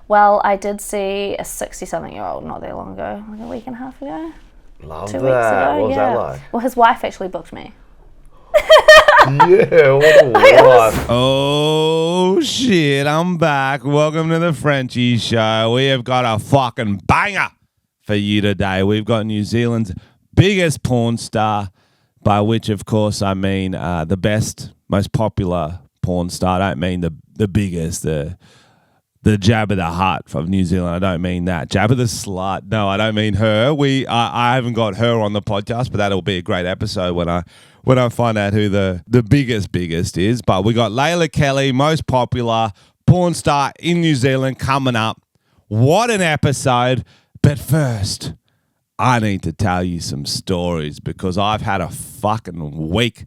Well, I did see a 60-something-year-old not that long ago, like a week and a half ago. Love 2 that. weeks ago, What was yeah. that like? Well, his wife actually booked me. Yeah, what a wife. Oh shit, I'm back. Welcome to the Frenchie Show. We have got a fucking banger for you today. We've got New Zealand's biggest porn star, by which of course I mean the best, most popular porn star. I don't mean the biggest, the Jabba the Hutt from New Zealand. I don't mean that. Jabba the Slut. No, I don't mean her. I haven't got her on the podcast, but that'll be a great episode when I find out who the biggest is. But we got Layla Kelly, most popular porn star in New Zealand, coming up. What an episode. But first, I need to tell you some stories because I've had a fucking week,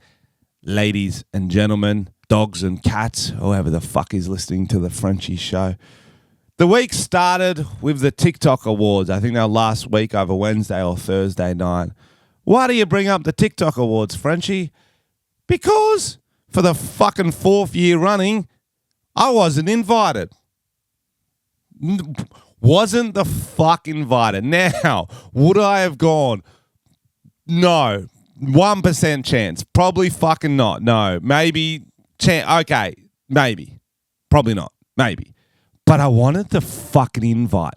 ladies and gentlemen, dogs and cats, whoever the fuck is listening to the Frenchie Show. The week started with the TikTok Awards. I think they were last week over Wednesday or Thursday night. Why do you bring up the TikTok Awards, Frenchie? Because for the fucking 4th year running, I wasn't invited. Wasn't the fuck invited. Now, would I have gone? No. 1% chance. Probably fucking not. No. Maybe. Okay. Maybe. Probably not. Maybe. But I wanted the fucking invite.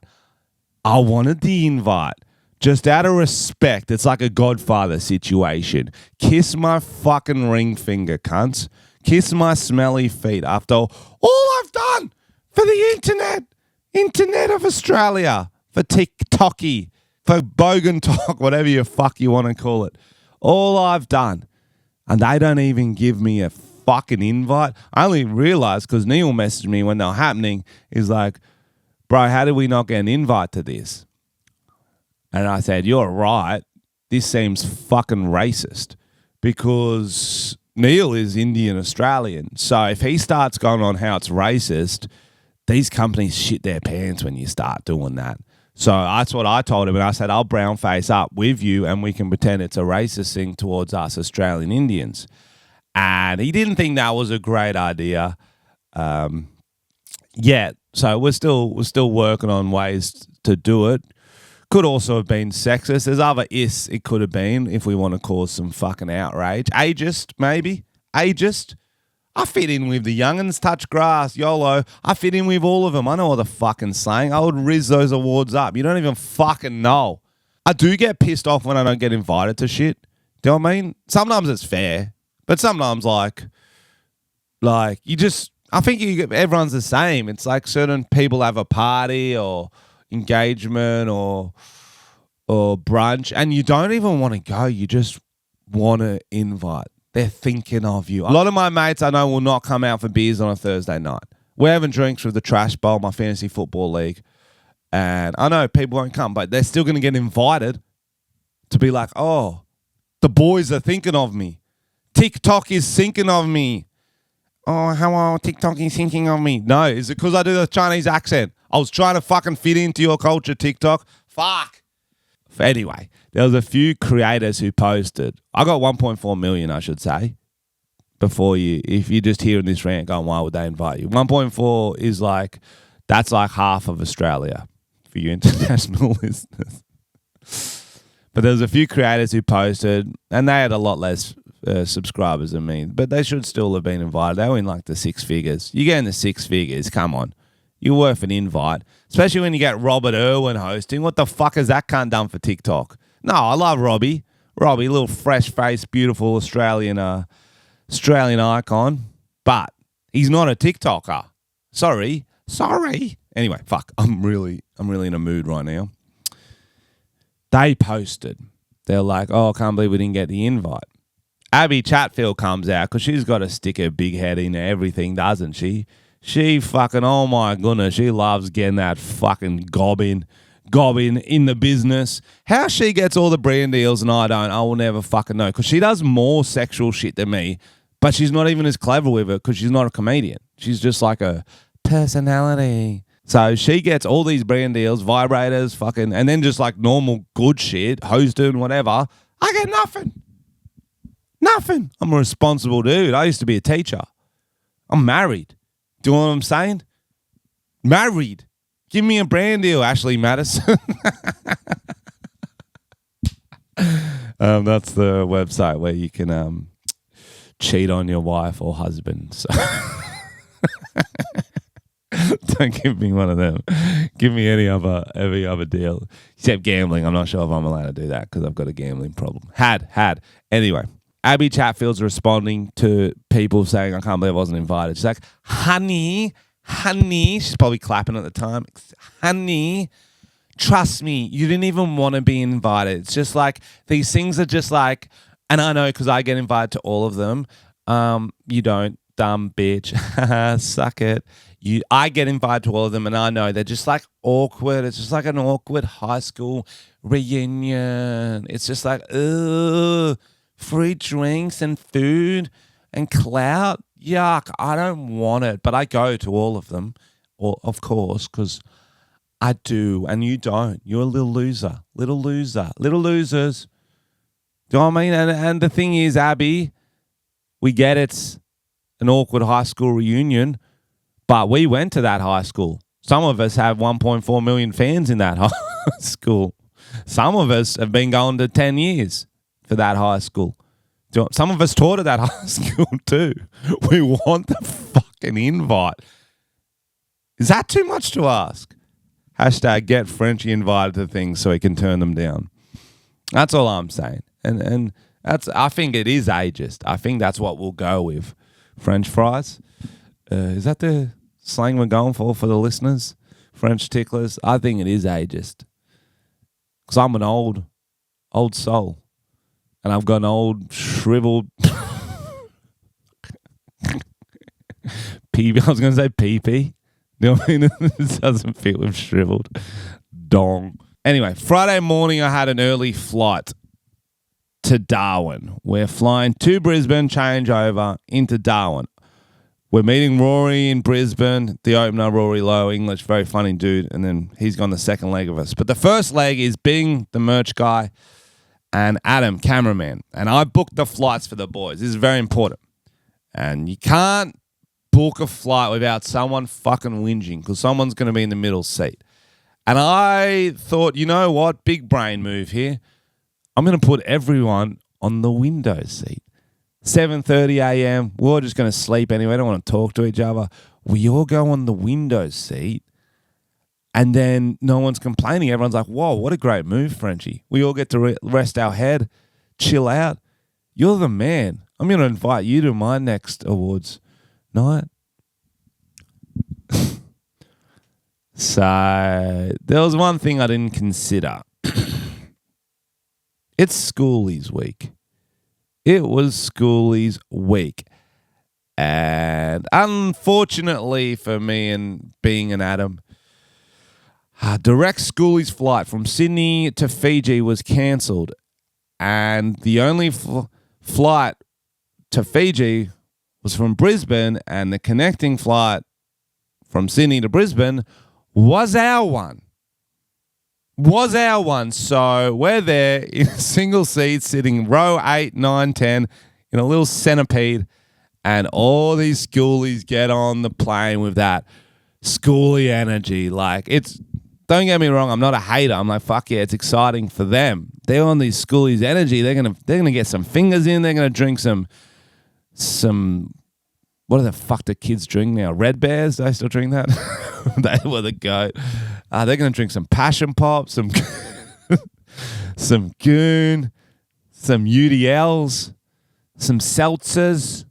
I wanted the invite. Just out of respect. It's like a Godfather situation. Kiss my fucking ring finger, cunts. Kiss my smelly feet after all I've done for the internet. Internet of Australia. For TikToky. For Bogan Talk. Whatever you fuck you want to call it. All I've done. And they don't even give me a fucking invite. I only realized because Neil messaged me when they were happening. He's like, bro, how did we not get an invite to this? And I said, you're right. This seems fucking racist because Neil is Indian Australian. So if he starts going on how it's racist, these companies shit their pants when you start doing that. So that's what I told him. And I said, I'll brown face up with you and we can pretend it's a racist thing towards us Australian Indians. And he didn't think that was a great idea yet. So we're still working on ways to do it. Could also have been sexist. There's other ists it could have been if we want to cause some fucking outrage. Ageist, maybe. Ageist. I fit in with the young'uns, touch grass, YOLO. I fit in with all of them. I know all the fucking slang. I would riz those awards up. You don't even fucking know. I do get pissed off when I don't get invited to shit. Do you know what I mean? Sometimes it's fair. But sometimes like you just, I think everyone's the same. It's like certain people have a party or engagement or brunch and you don't even want to go. You just want to invite. They're thinking of you. A lot of my mates I know will not come out for beers on a Thursday night. We're having drinks with the Trash Bowl, my fantasy football league. And I know people won't come, but they're still going to get invited to be like, oh, the boys are thinking of me. TikTok is thinking of me. Oh, how are TikTok is thinking of me? No, is it because I do the Chinese accent? I was trying to fucking fit into your culture, TikTok. Fuck. Anyway, there was a few creators who posted. I got 1.4 million, I should say, if you're just hearing this rant going, why would they invite you? 1.4 is like, that's like half of Australia for you international listeners. But there's a few creators who posted, and they had a lot less subscribers than me, but they should still have been invited. They were in like the 6 figures. You get in the 6 figures, come on. You're worth an invite, especially when you get Robert Irwin hosting. What the fuck has that cunt done for TikTok? No, I love Robbie. Robbie, little fresh-faced, beautiful Australian icon, but he's not a TikToker. Sorry. Anyway, fuck. I'm really in a mood right now. They posted. They're like, oh, I can't believe we didn't get the invite. Abby Chatfield comes out because she's got to stick her big head in everything, doesn't she? She fucking, oh my goodness, she loves getting that fucking gobbing in the business. How she gets all the brand deals and I don't, I will never fucking know. Because she does more sexual shit than me, but she's not even as clever with it because she's not a comedian. She's just like a personality. So she gets all these brand deals, vibrators, fucking, and then just like normal good shit, hosting, whatever. I get nothing. Nothing. I'm a responsible dude. I used to be a teacher. I'm married. Do you know what I'm saying? Married. Give me a brand deal, Ashley Madison. That's the website where you can cheat on your wife or husband. So don't give me one of them. Give me every other deal. Except gambling. I'm not sure if I'm allowed to do that because I've got a gambling problem. Had. Anyway, Abby Chatfield's responding to people saying, I can't believe I wasn't invited. She's like, honey, she's probably clapping at the time. Honey, trust me, you didn't even want to be invited. It's just like, these things are just like, and I know because I get invited to all of them. You don't, dumb bitch. Suck it. I get invited to all of them, and I know they're just like awkward. It's just like an awkward high school reunion. It's just like, ugh, free drinks and food and clout. Yuck, I don't want it. But I go to all of them, of course, because I do, and you don't. You're a little loser. Little losers. Do you know what I mean? And the thing is, Abby, we get it's an awkward high school reunion, but we went to that high school. Some of us have 1.4 million fans in that high school. Some of us have been going to 10 years for that high school. Some of us taught at that high school too. We want the fucking invite. Is that too much to ask? Hashtag get Frenchie invited to things so he can turn them down. That's all I'm saying. And I think it is ageist. I think that's what we'll go with. French fries. Is that the slang we're going for the listeners? French ticklers. I think it is ageist. Because I'm an old soul. And I've got an old shriveled pee. I was going to say pee-pee. You know what I mean? It doesn't fit with shriveled. Dong. Anyway, Friday morning I had an early flight to Darwin. We're flying to Brisbane, change over into Darwin. We're meeting Rory in Brisbane, the opener, Rory Lowe, English, very funny dude, and then he's gone the second leg of us. But the first leg is Bing, the merch guy, and Adam, cameraman. And I booked the flights for the boys. This is very important. And you can't book a flight without someone fucking whinging because someone's going to be in the middle seat. And I thought, you know what? Big brain move here. I'm going to put everyone on the window seat. 7:30 a.m. We're all just going to sleep anyway. I don't want to talk to each other. We all go on the window seat. And then no one's complaining. Everyone's like, whoa, what a great move, Frenchie. We all get to rest our head, chill out. You're the man. I'm going to invite you to my next awards night. So there was one thing I didn't consider. It's Schoolies week. It was Schoolies week. And unfortunately for me and being an Adam, direct Schoolies flight from Sydney to Fiji was cancelled. And the only flight to Fiji was from Brisbane, and the connecting flight from Sydney to Brisbane was our one. So we're there in a single seat, sitting row 8, 9, 10 in a little centipede, and all these schoolies get on the plane with that schoolie energy. Like, don't get me wrong, I'm not a hater. I'm like, fuck yeah, it's exciting for them. They're on these schoolies energy. They're gonna get some fingers in. They're gonna drink some. What the fuck do kids drink now? Red Bears? Do they still drink that? They were the goat. They're going to drink some Passion Pop, some Goon, some UDLs, some Seltzers,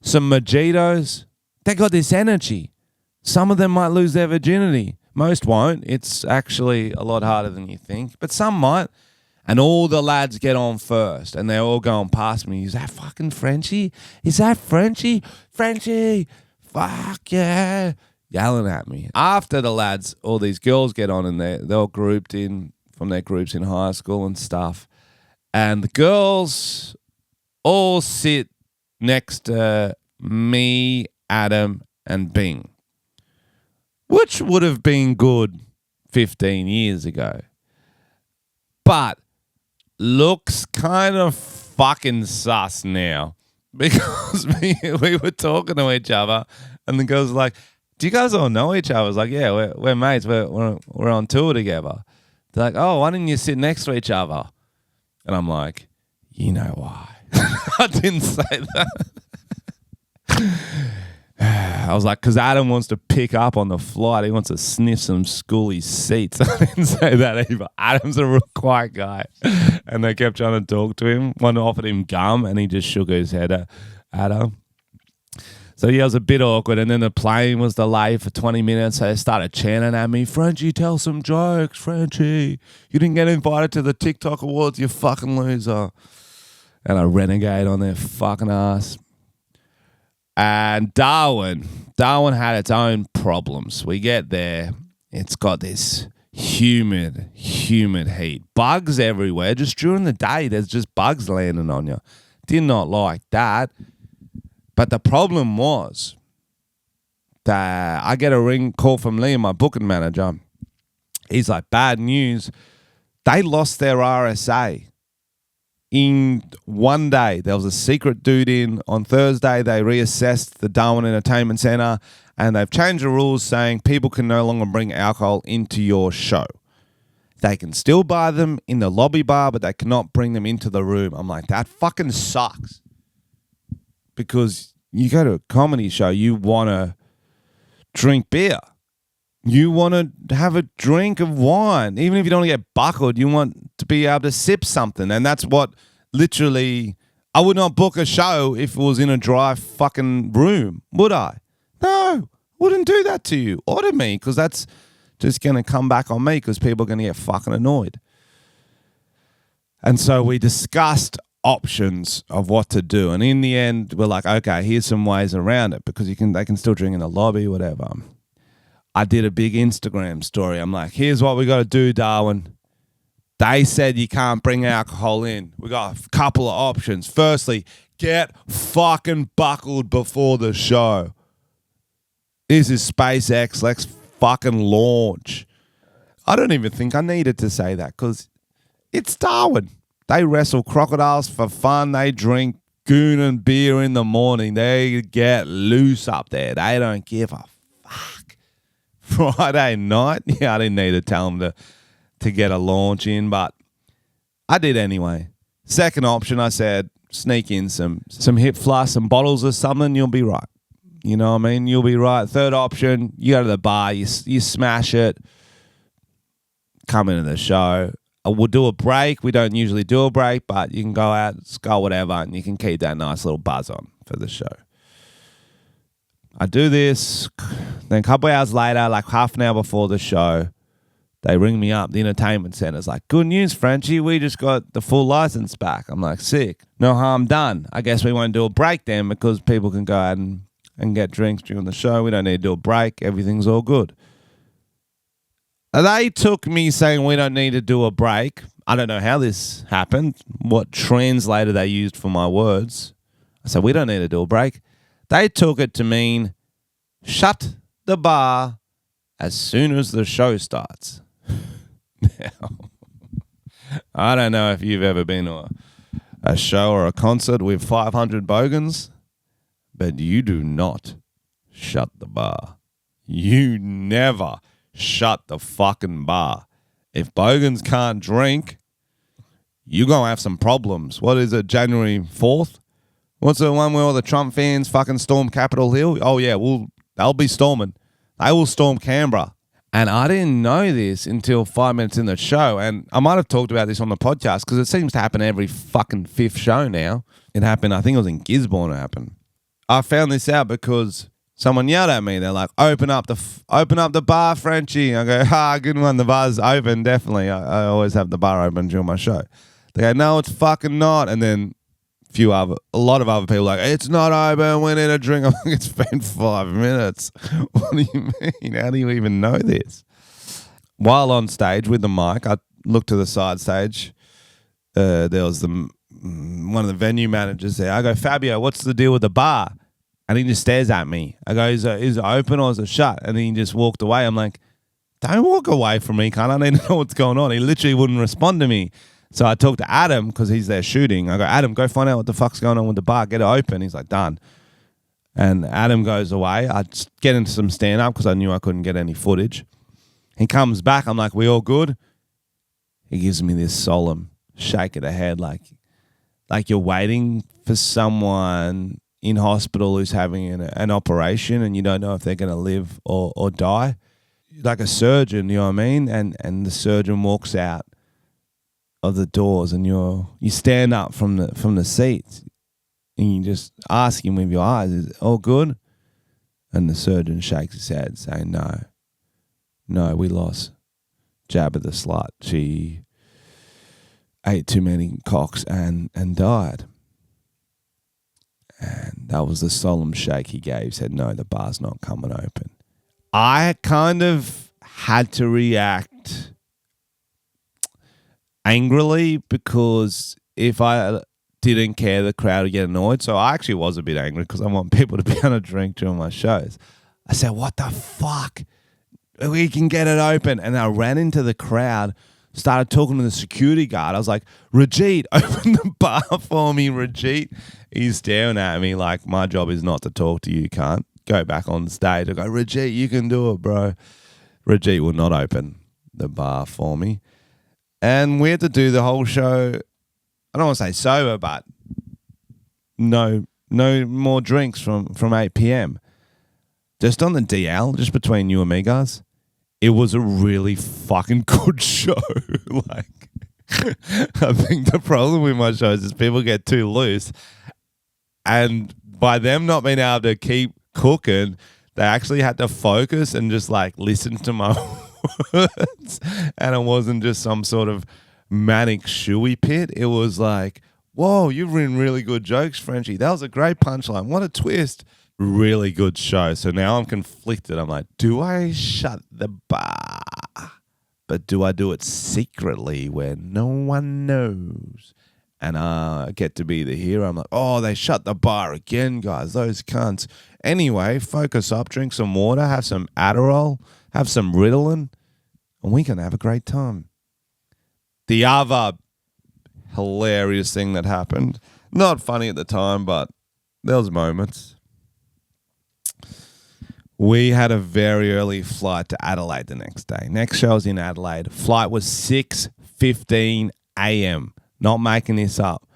some Mojitos. They got this energy. Some of them might lose their virginity. Most won't. It's actually a lot harder than you think. But some might. And all the lads get on first, and they're all going past me. Is that fucking Frenchie? Is that Frenchie? Frenchie! Fuck yeah! Yelling at me. After the lads, all these girls get on, and they're all grouped in from their groups in high school and stuff. And the girls all sit next to me, Adam, and Bing, which would have been good 15 years ago. But looks kind of fucking sus now because we were talking to each other and the girls were like, do you guys all know each other? I was like, yeah, we're mates. We're on tour together. They're like, oh, why didn't you sit next to each other? And I'm like, you know why. I didn't say that. I was like, because Adam wants to pick up on the flight. He wants to sniff some schooly seats. I didn't say that either. Adam's a real quiet guy. And they kept trying to talk to him. One offered him gum, and he just shook his head at Adam. So yeah, it was a bit awkward. And then the plane was delayed for 20 minutes. So they started chanting at me, Frenchie, tell some jokes, Frenchie. You didn't get invited to the TikTok Awards, you fucking loser. And I renegade on their fucking ass. And Darwin had its own problems. We get there, it's got this humid heat. Bugs everywhere. Just during the day, there's just bugs landing on you. Did not like that. But the problem was that I get a call from Leila, my booking manager. He's like, bad news. They lost their RSA. In one day, there was a secret dude in. On Thursday, they reassessed the Darwin Entertainment Centre and they've changed the rules saying people can no longer bring alcohol into your show. They can still buy them in the lobby bar, but they cannot bring them into the room. I'm like, that fucking sucks. Because you go to a comedy show, you want to drink beer. You want to have a drink of wine. Even if you don't want to get buckled, you want to be able to sip something. And that's what literally, I would not book a show if it was in a dry fucking room, would I? No, wouldn't do that to you or to me, because that's just going to come back on me because people are going to get fucking annoyed. And so we discussed options of what to do. And in the end, we're like, okay, here's some ways around it because they can still drink in the lobby, whatever. I did a big Instagram story. I'm like, here's what we got to do, Darwin. They said you can't bring alcohol in. We got a couple of options. Firstly, get fucking buckled before the show. This is SpaceX. Let's fucking launch. I don't even think I needed to say that because it's Darwin. They wrestle crocodiles for fun. They drink goon and beer in the morning. They get loose up there. They don't give a fuck. Friday night, yeah, I didn't need to tell them to get a launch in, but I did anyway. Second option, I said, sneak in some hip flask, some bottles or something, you'll be right. You know what I mean? You'll be right. Third option, you go to the bar, you smash it, come into the show. We'll do a break. We don't usually do a break, but you can go out, go whatever, and you can keep that nice little buzz on for the show. I do this. Then a couple of hours later, like half an hour before the show, they ring me up. The entertainment center's like, good news, Frenchie. We just got the full license back. I'm like, sick. No harm done. I guess we won't do a break then because people can go out and get drinks during the show. We don't need to do a break. Everything's all good. They took me saying we don't need to do a break. I don't know how this happened, what translator they used for my words. I said, we don't need to do a break. They took it to mean shut the bar as soon as the show starts. Now, I don't know if you've ever been to a show or a concert with 500 bogans, but you do not shut the bar. You never shut the fucking bar. If bogans can't drink, you're going to have some problems. What is it, January 4th? What's the one where all the Trump fans fucking storm Capitol Hill? Oh, yeah, they'll be storming. They will storm Canberra. And I didn't know this until 5 minutes in the show. And I might have talked about this on the podcast because it seems to happen every fucking fifth show now. It happened, I think it was in Gisborne it happened. I found this out because someone yelled at me. They're like, open up the bar, Frenchie. I go, good one. The bar's open, definitely. I always have the bar open during my show. They go, no, it's fucking not. And then a lot of other people like, it's not open. We need a drink. I'm like, it's been 5 minutes. What do you mean? How do you even know this? While on stage with the mic, I looked to the side stage. There was one of the venue managers there. I go, Fabio, what's the deal with the bar? And he just stares at me. I go, is it open or is it shut? And he just walked away. I'm like, don't walk away from me, cunt. I need to know what's going on. He literally wouldn't respond to me. So I talked to Adam because he's there shooting. I go, Adam, go find out what the fuck's going on with the bar. Get it open. He's like, done. And Adam goes away. I just get into some stand-up because I knew I couldn't get any footage. He comes back. I'm like, we all good? He gives me this solemn shake of the head like you're waiting for someone in hospital who's having an operation and you don't know if they're going to live or die. Like a surgeon, you know what I mean? And the surgeon walks out of the doors and you stand up from the seats and you just ask him with your eyes, is it all good? And the surgeon shakes his head saying, no, we lost Jabba the Slut. She ate too many cocks and died. And that was the solemn shake he gave. He said, no, the bar's not coming open. I kind of had to react angrily because if I didn't care, the crowd would get annoyed. So I actually was a bit angry because I want people to be able to drink during my shows. I said, what the fuck? We can get it open. And I ran into the crowd, started talking to the security guard. I was like, Rajit, open the bar for me, Rajit. He's staring at me like, my job is not to talk to you, you can't. Go back on stage. I go, Rajit, you can do it, bro. Rajit will not open the bar for me. And we had to do the whole show, I don't want to say sober, but no more drinks from 8 p.m. Just on the DL, just between you and me, guys, it was a really fucking good show. Like, I think the problem with my shows is people get too loose. And by them not being able to keep cooking, they actually had to focus and just like listen to my words. And it wasn't just some sort of manic shoey pit. It was like, whoa, you've written really good jokes, Frenchie. That was a great punchline. What a twist. Really good show. So now I'm conflicted. I'm like, do I shut the bar? But do I do it secretly where no one knows? And I get to be the hero. I'm like, oh, they shut the bar again, guys. Those cunts. Anyway, focus up, drink some water, have some Adderall, have some Ritalin, and we can have a great time. The other hilarious thing that happened, not funny at the time, but there was moments. We had a very early flight to Adelaide the next day. Next show was in Adelaide. Flight was 6:15 a.m. Not making this up.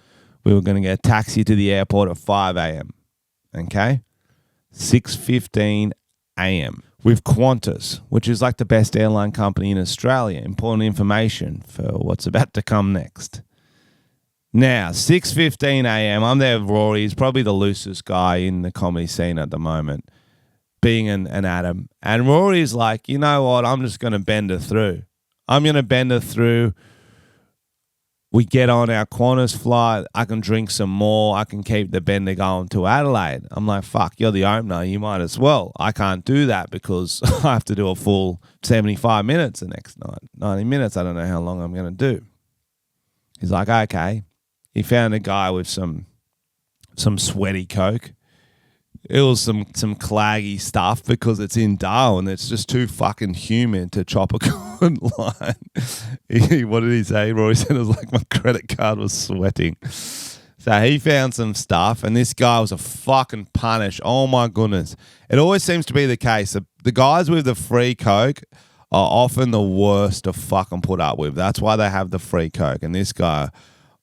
We were going to get a taxi to the airport at 5 a.m. Okay? 6:15 a.m. with Qantas, which is like the best airline company in Australia. Important information for what's about to come next. Now, 6:15 a.m. I'm there with Rory. He's probably the loosest guy in the comedy scene at the moment, being an Adam. And Rory's like, you know what? I'm just going to bend her through. I'm going to bend her through. We get on our Qantas flight. I can drink some more. I can keep the bender going to Adelaide. I'm like, fuck, you're the opener. You might as well. I can't do that because I have to do a full 75 minutes the next night. 90 minutes. I don't know how long I'm going to do. He's like, okay. He found a guy with some sweaty Coke. It was some claggy stuff because it's in Darwin. It's just too fucking humid to chop a good line. What did he say? Roy said it was like my credit card was sweating. So he found some stuff, and this guy was a fucking punish. Oh my goodness. It always seems to be the case. The guys with the free Coke are often the worst to fucking put up with. That's why they have the free Coke, and this guy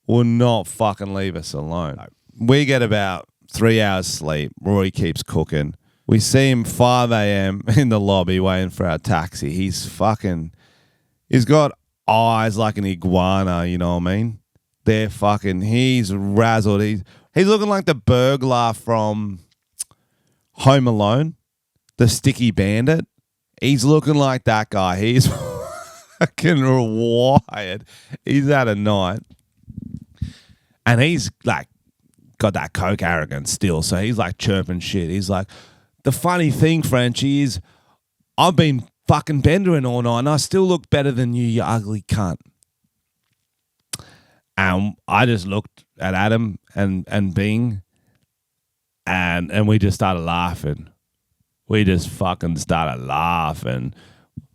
will not fucking leave us alone. We get about 3 hours sleep. Rory keeps cooking. We see him 5 a.m. in the lobby waiting for our taxi. He's got eyes like an iguana, you know what I mean? He's razzled. He's looking like the burglar from Home Alone, the sticky bandit. He's looking like that guy. He's fucking wired. He's had a night. And he's like, got that Coke arrogance still. So he's like chirping shit. He's like, the funny thing, Frenchie, is I've been fucking bendering all night and I still look better than you ugly cunt. And I just looked at Adam and Bing and we just started laughing. We just fucking started laughing.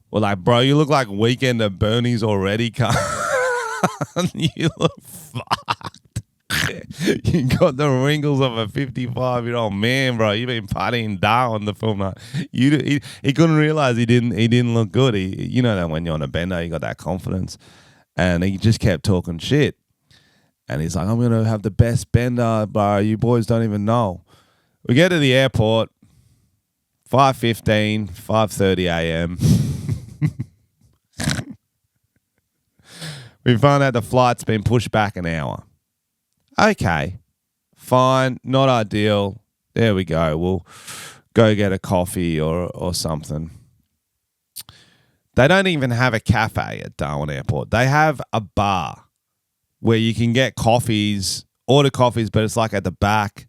We're like, bro, you look like Weekend at Bernie's already, cunt. You look fucked. You got the wrinkles of a 55-year-old man, bro. You've been partying down on the film night. He couldn't realize he didn't look good. You know that when you're on a bender, you got that confidence, and he just kept talking shit. And he's like, I'm gonna have the best bender, bro. You boys don't even know. We get to the airport, 5:15, 5:30 a.m. We found out the flight's been pushed back an hour. Okay, fine, not ideal. There we go. We'll go get a coffee or something. They don't even have a cafe at Darwin Airport. They have a bar where you can get coffees, order coffees, but it's like at the back.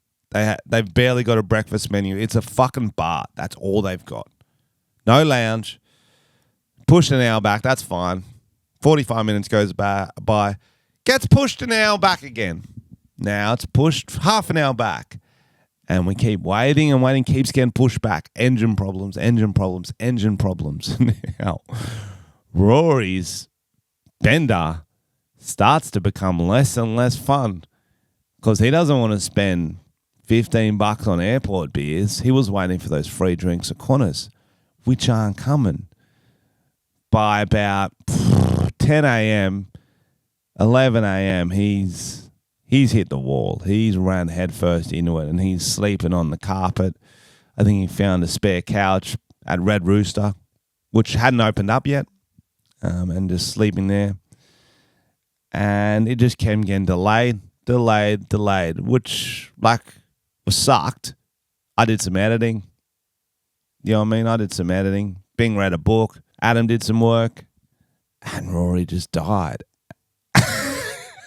They've barely got a breakfast menu. It's a fucking bar. That's all they've got. No lounge. Push an hour back. That's fine. 45 minutes goes by. Gets pushed an hour back again. Now it's pushed half an hour back. And we keep waiting and waiting. Keeps getting pushed back. Engine problems. Now, Rory's bender starts to become less and less fun because he doesn't want to spend $15 on airport beers. He was waiting for those free drinks at Qantas, which aren't coming. By about 10 a.m., 11 a.m., he's hit the wall. He's ran headfirst into it, and he's sleeping on the carpet. I think he found a spare couch at Red Rooster, which hadn't opened up yet, and just sleeping there. And it just kept getting delayed, which, was sucked. I did some editing. You know what I mean? I did some editing. Bing read a book. Adam did some work. And Rory just died.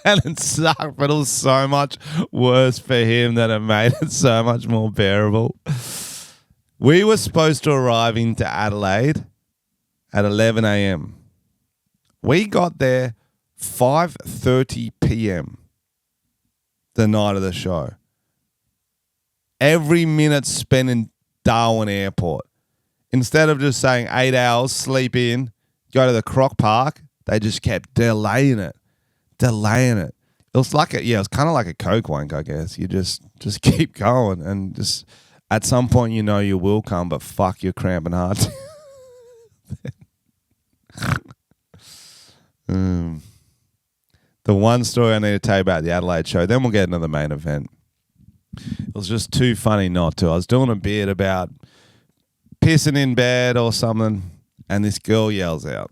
And it sucked, but it was so much worse for him that it made it so much more bearable. We were supposed to arrive into Adelaide at 11 a.m. We got there 5:30 p.m. the night of the show. Every minute spent in Darwin Airport. Instead of just saying 8 hours, sleep in, go to the Croc Park, they just kept delaying it. It was it was kind of like a coke wank, I guess. You just keep going, and just at some point you know you will come, but fuck, you're cramping hard. The one story I need to tell you about the Adelaide show, then we'll get into the main event. It was just too funny not to. I was doing a bit about pissing in bed or something, and this girl yells out.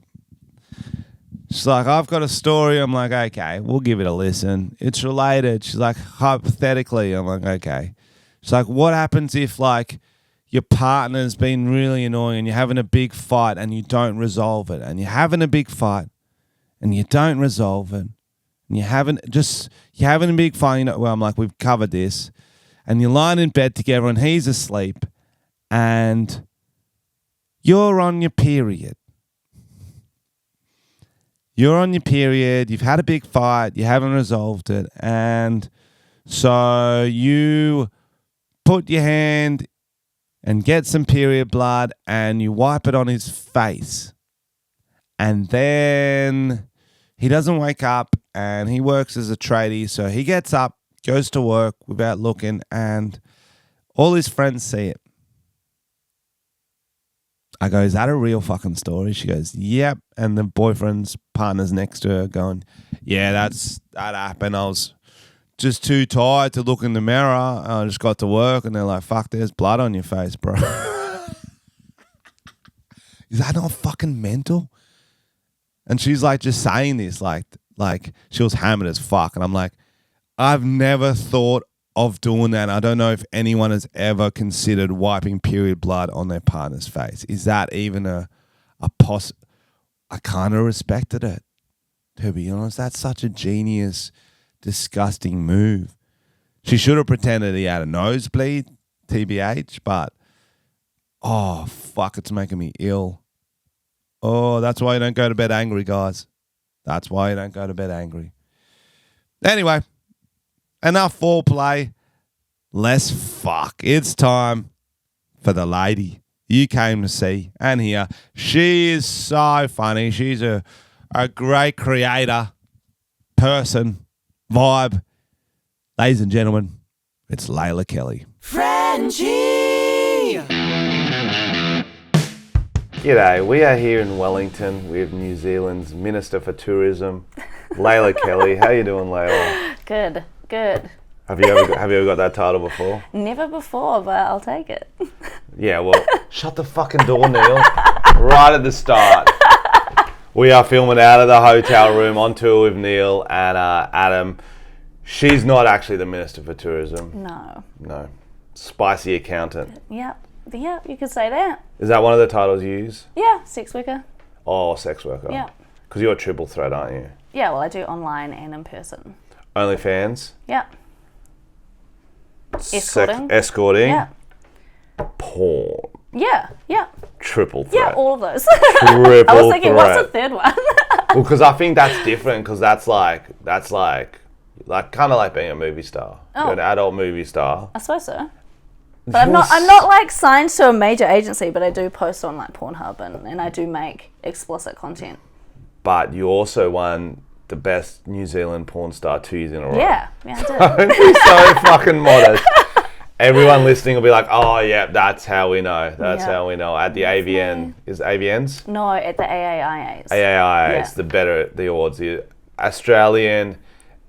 She's like, I've got a story. I'm like, okay, we'll give it a listen. It's related. She's like, hypothetically. I'm like, okay. She's like, what happens if, your partner's been really annoying and you're having a big fight and you don't resolve it, and you're having a big fight and you don't resolve it, and you're having a big fight. I'm like, we've covered this. And you're lying in bed together and he's asleep and you're on your period. You've had a big fight, you haven't resolved it, and so you put your hand and get some period blood and you wipe it on his face. And then he doesn't wake up, and he works as a tradie, so he gets up, goes to work without looking, and all his friends see it. I go, is that a real fucking story? She goes, yep. And the boyfriend's partner's next to her going, yeah, that happened. I was just too tired to look in the mirror. I just got to work, and they're like, fuck, there's blood on your face, bro. Is that not fucking mental? And she's like just saying this like she was hammered as fuck. And I'm like, I've never thought of doing that. I don't know if anyone has ever considered wiping period blood on their partner's face. Is that even a I kind of respected it, to be honest. That's such a genius, disgusting move. She should have pretended he had a nosebleed, TBH, but oh, fuck, it's making me ill. Oh, that's why you don't go to bed angry, guys. That's why you don't go to bed angry. Anyway, enough foreplay. Let's fuck. It's time for the lady you came to see and hear. She is so funny. She's a great creator, person, vibe. Ladies and gentlemen, it's Layla Kelly. Frenchie! G'day, we are here in Wellington with New Zealand's Minister for Tourism, Layla Kelly. How you doing, Layla? Good. Have you ever got that title before? Never before, but I'll take it. Yeah, well, shut the fucking door, Neil. Right at the start. We are filming out of the hotel room on tour with Neil and Adam. She's not actually the Minister for Tourism. No. Spicy accountant. Yep, you could say that. Is that one of the titles you use? Yeah, sex worker. Oh, sex worker. Yeah. Because you're a triple threat, aren't you? Yeah, well, I do online and in person. OnlyFans. Yeah. Escorting. Escorting. Yeah. Porn. Yeah. Triple threat. Yeah, all of those. Triple I was thinking, threat. what's the third one? Well, because I think that's different. Because that's like kind of like being a movie star. Oh. You're an adult movie star. I suppose so. But I'm not like signed to a major agency, but I do post on like Pornhub and I do make explicit content. But you also won the best New Zealand porn star 2 years in a row. Yeah, I did. Don't be so fucking modest. Everyone listening will be like, oh yeah, that's how we know. That's how we know. At the AVN, is it AVNs? No, at the AAIAs. AAIAs, the awards, the Australian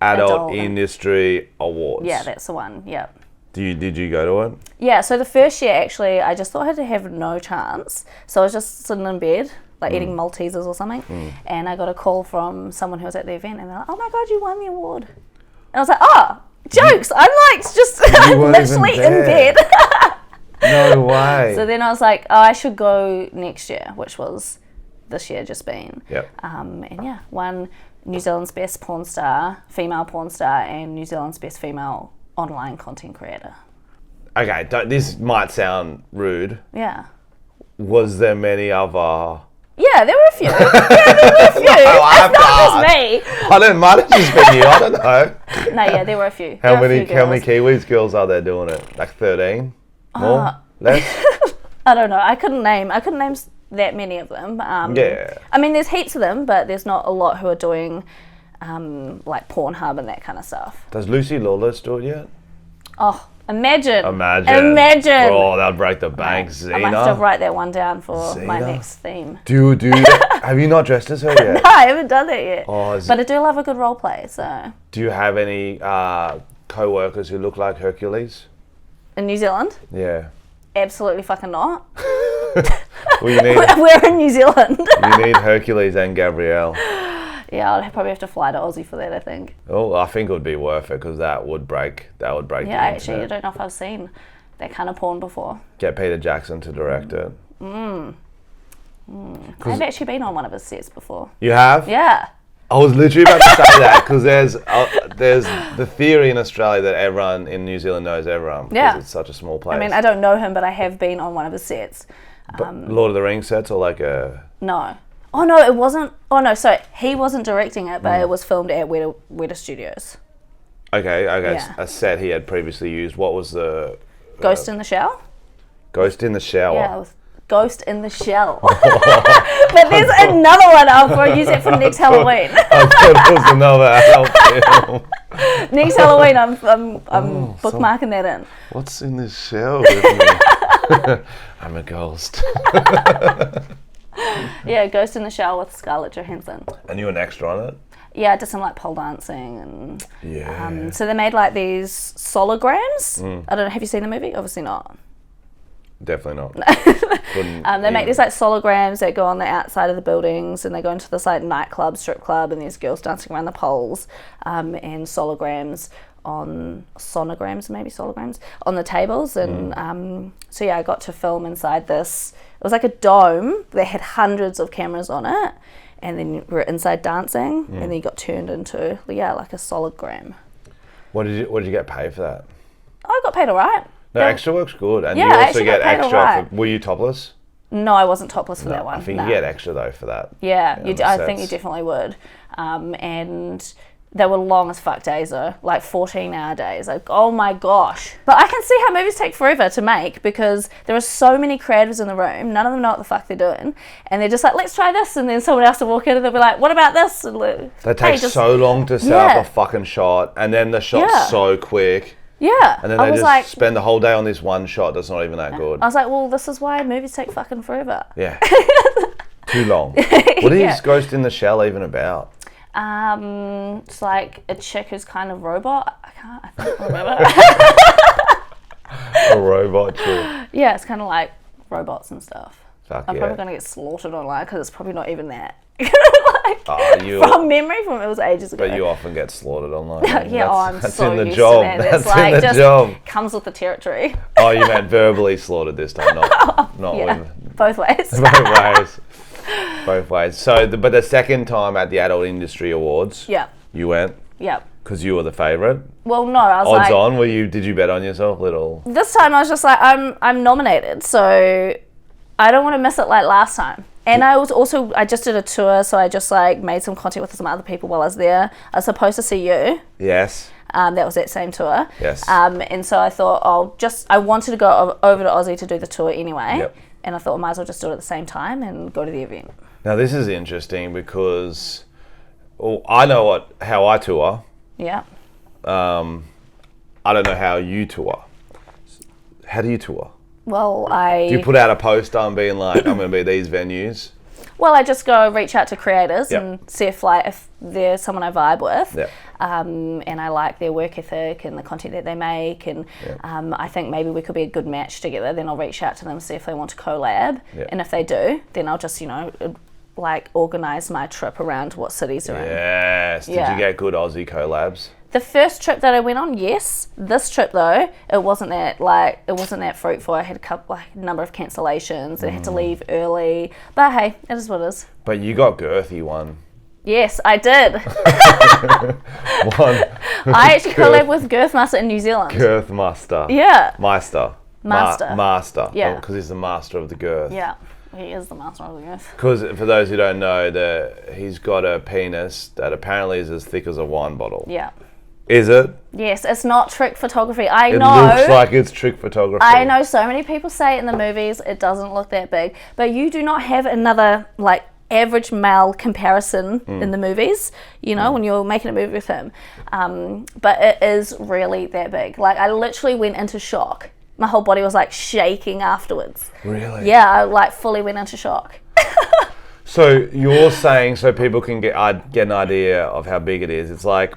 Adult Industry Awards. Yeah, that's the one. Yeah. Did you go to it? Yeah, so the first year actually, I just thought I had to have no chance. So I was just sitting in bed, like eating Maltesers or something, and I got a call from someone who was at the event, and they're like, "Oh my god, you won the award!" And I was like, "Oh, jokes! I'm like just I'm literally in bed." No way. So then I was like, "Oh, I should go next year," which was this year just been. Yep. And yeah, won New Zealand's best porn star, female porn star, and New Zealand's best female online content creator. Okay, this might sound rude. Yeah. Was there many other... Yeah, there were a few. It's not just me. Might have just been you, I don't know. No, yeah, there were a few. How many Kiwis girls are there doing it? Like 13? More? Less? I don't know. I couldn't name that many of them. Yeah. I mean, there's heaps of them, but there's not a lot who are doing like Pornhub and that kind of stuff. Does Lucy Lawless do it yet? Oh, imagine. Oh, that'd break the bank. Okay. Xena. I might have to write that one down for my next theme. Do have you not dressed as her yet? No, I haven't done that yet. Oh, but I do love a good role play, so. Do you have any co-workers who look like Hercules? In New Zealand? Yeah. Absolutely fucking not. Well, you need, we're in New Zealand. You need Hercules and Gabrielle. Yeah, I'd probably have to fly to Aussie for that, I think. Oh, I think it would be worth it because that would break the internet. Yeah, actually, I don't know if I've seen that kind of porn before. Get Peter Jackson to direct it. I've actually been on one of his sets before. You have? Yeah. I was literally about to say that because there's the theory in Australia that everyone in New Zealand knows everyone because it's such a small place. I mean, I don't know him, but I have been on one of his sets. But Lord of the Rings sets or like a... No. Oh, no, it wasn't. Oh, no, sorry. He wasn't directing it, but it was filmed at Weta Studios. Okay. Yeah. A set he had previously used. What was the... Ghost in the Shower? Ghost in the Shower. Yeah, with Ghost in the Shell. But there's another one. I'll probably use it for next Halloween. I thought it was another adult film. Next Halloween, I'm bookmarking that in. What's in this shell with me? I'm a ghost. Yeah, Ghost in the Shell with Scarlett Johansson. And you were an extra on it? Yeah, I did some like pole dancing and yeah. So they made like these solograms. I don't know, have you seen the movie? Obviously not. Definitely not. They make these like solograms that go on the outside of the buildings, and they go into this like nightclub, strip club, and there's girls dancing around the poles, and solograms on the tables, and so yeah, I got to film inside this. It was like a dome that had hundreds of cameras on it, and then we were inside dancing, and then you got turned into like a sologram. What did you get paid for that? I got paid alright. No, extra work's good, and yeah, you also get extra. Right. Were you topless? No, I wasn't topless for that one. I think you get extra though for that. Yeah, I think you definitely would. And They were long as fuck days though, like 14-hour days. Like, oh my gosh. But I can see how movies take forever to make because there are so many creatives in the room. None of them know what the fuck they're doing. And they're just like, let's try this. And then someone else will walk in and they'll be like, what about this? And like, They take so long to set up a fucking shot. And then the shot's so quick. Yeah. And then they just spend the whole day on this one shot that's not even that good. I was like, well, this is why movies take fucking forever. Yeah. Too long. What is Ghost in the Shell even about? It's like a chick who's kind of robot. I can't remember. A robot chick. Yeah, it's kind of like robots and stuff. Fuck I'm yeah. probably going to get slaughtered online because it's probably not even that. From memory, it was ages ago. But you often get slaughtered online. Yeah, I'm that's so in the used job. to that. That's It's like in the just job. Comes with the territory. Oh, you meant verbally slaughtered this time, not with Both ways. both ways. Both ways. So, but the second time at the Adult Industry Awards, you went. Yeah. Because you were the favourite. Well, no, I was odds on. Did you bet on yourself, little? This time I was just like, I'm nominated, so I don't want to miss it like last time. And I just did a tour, so I just like made some content with some other people while I was there. I was supposed to see you. Yes. That was that same tour. Yes. And so I thought I wanted to go over to Aussie to do the tour anyway. Yep. And I thought I might as well just do it at the same time and go to the event. Now this is interesting because I know how I tour. Yeah. I don't know how you tour. How do you tour? Well, Do you put out a poster and being like, I'm going to be these venues? Well, I just go reach out to creators Yep. and see if there's someone I vibe with, Yep. and I like their work ethic and the content that they make, and Yep. I think maybe we could be a good match together. Then I'll reach out to them, see if they want to collab, Yep. and if they do, then I'll just like organise my trip around what cities they're in. Yes. Did you get good Aussie collabs? The first trip that I went on, yes. This trip though, it wasn't that fruitful. I had a number of cancellations. I had to leave early. But hey, it is what it is. But you got girthy one. Yes, I did. One. I actually collabed with Girthmaster in New Zealand. Girthmaster. Yeah. Master. Master. Yeah. Because he's the master of the girth. Yeah. He is the master of the girth. Because for those who don't know, he's got a penis that apparently is as thick as a wine bottle. Yeah. Is it? Yes, it's not trick photography. It looks like it's trick photography. I know so many people say in the movies it doesn't look that big, but you do not have another average male comparison in the movies, when you're making a movie with him. But it is really that big. Like, I literally went into shock. My whole body was shaking afterwards. Really? Yeah, I fully went into shock. So you're saying so people can get an idea of how big it is. It's like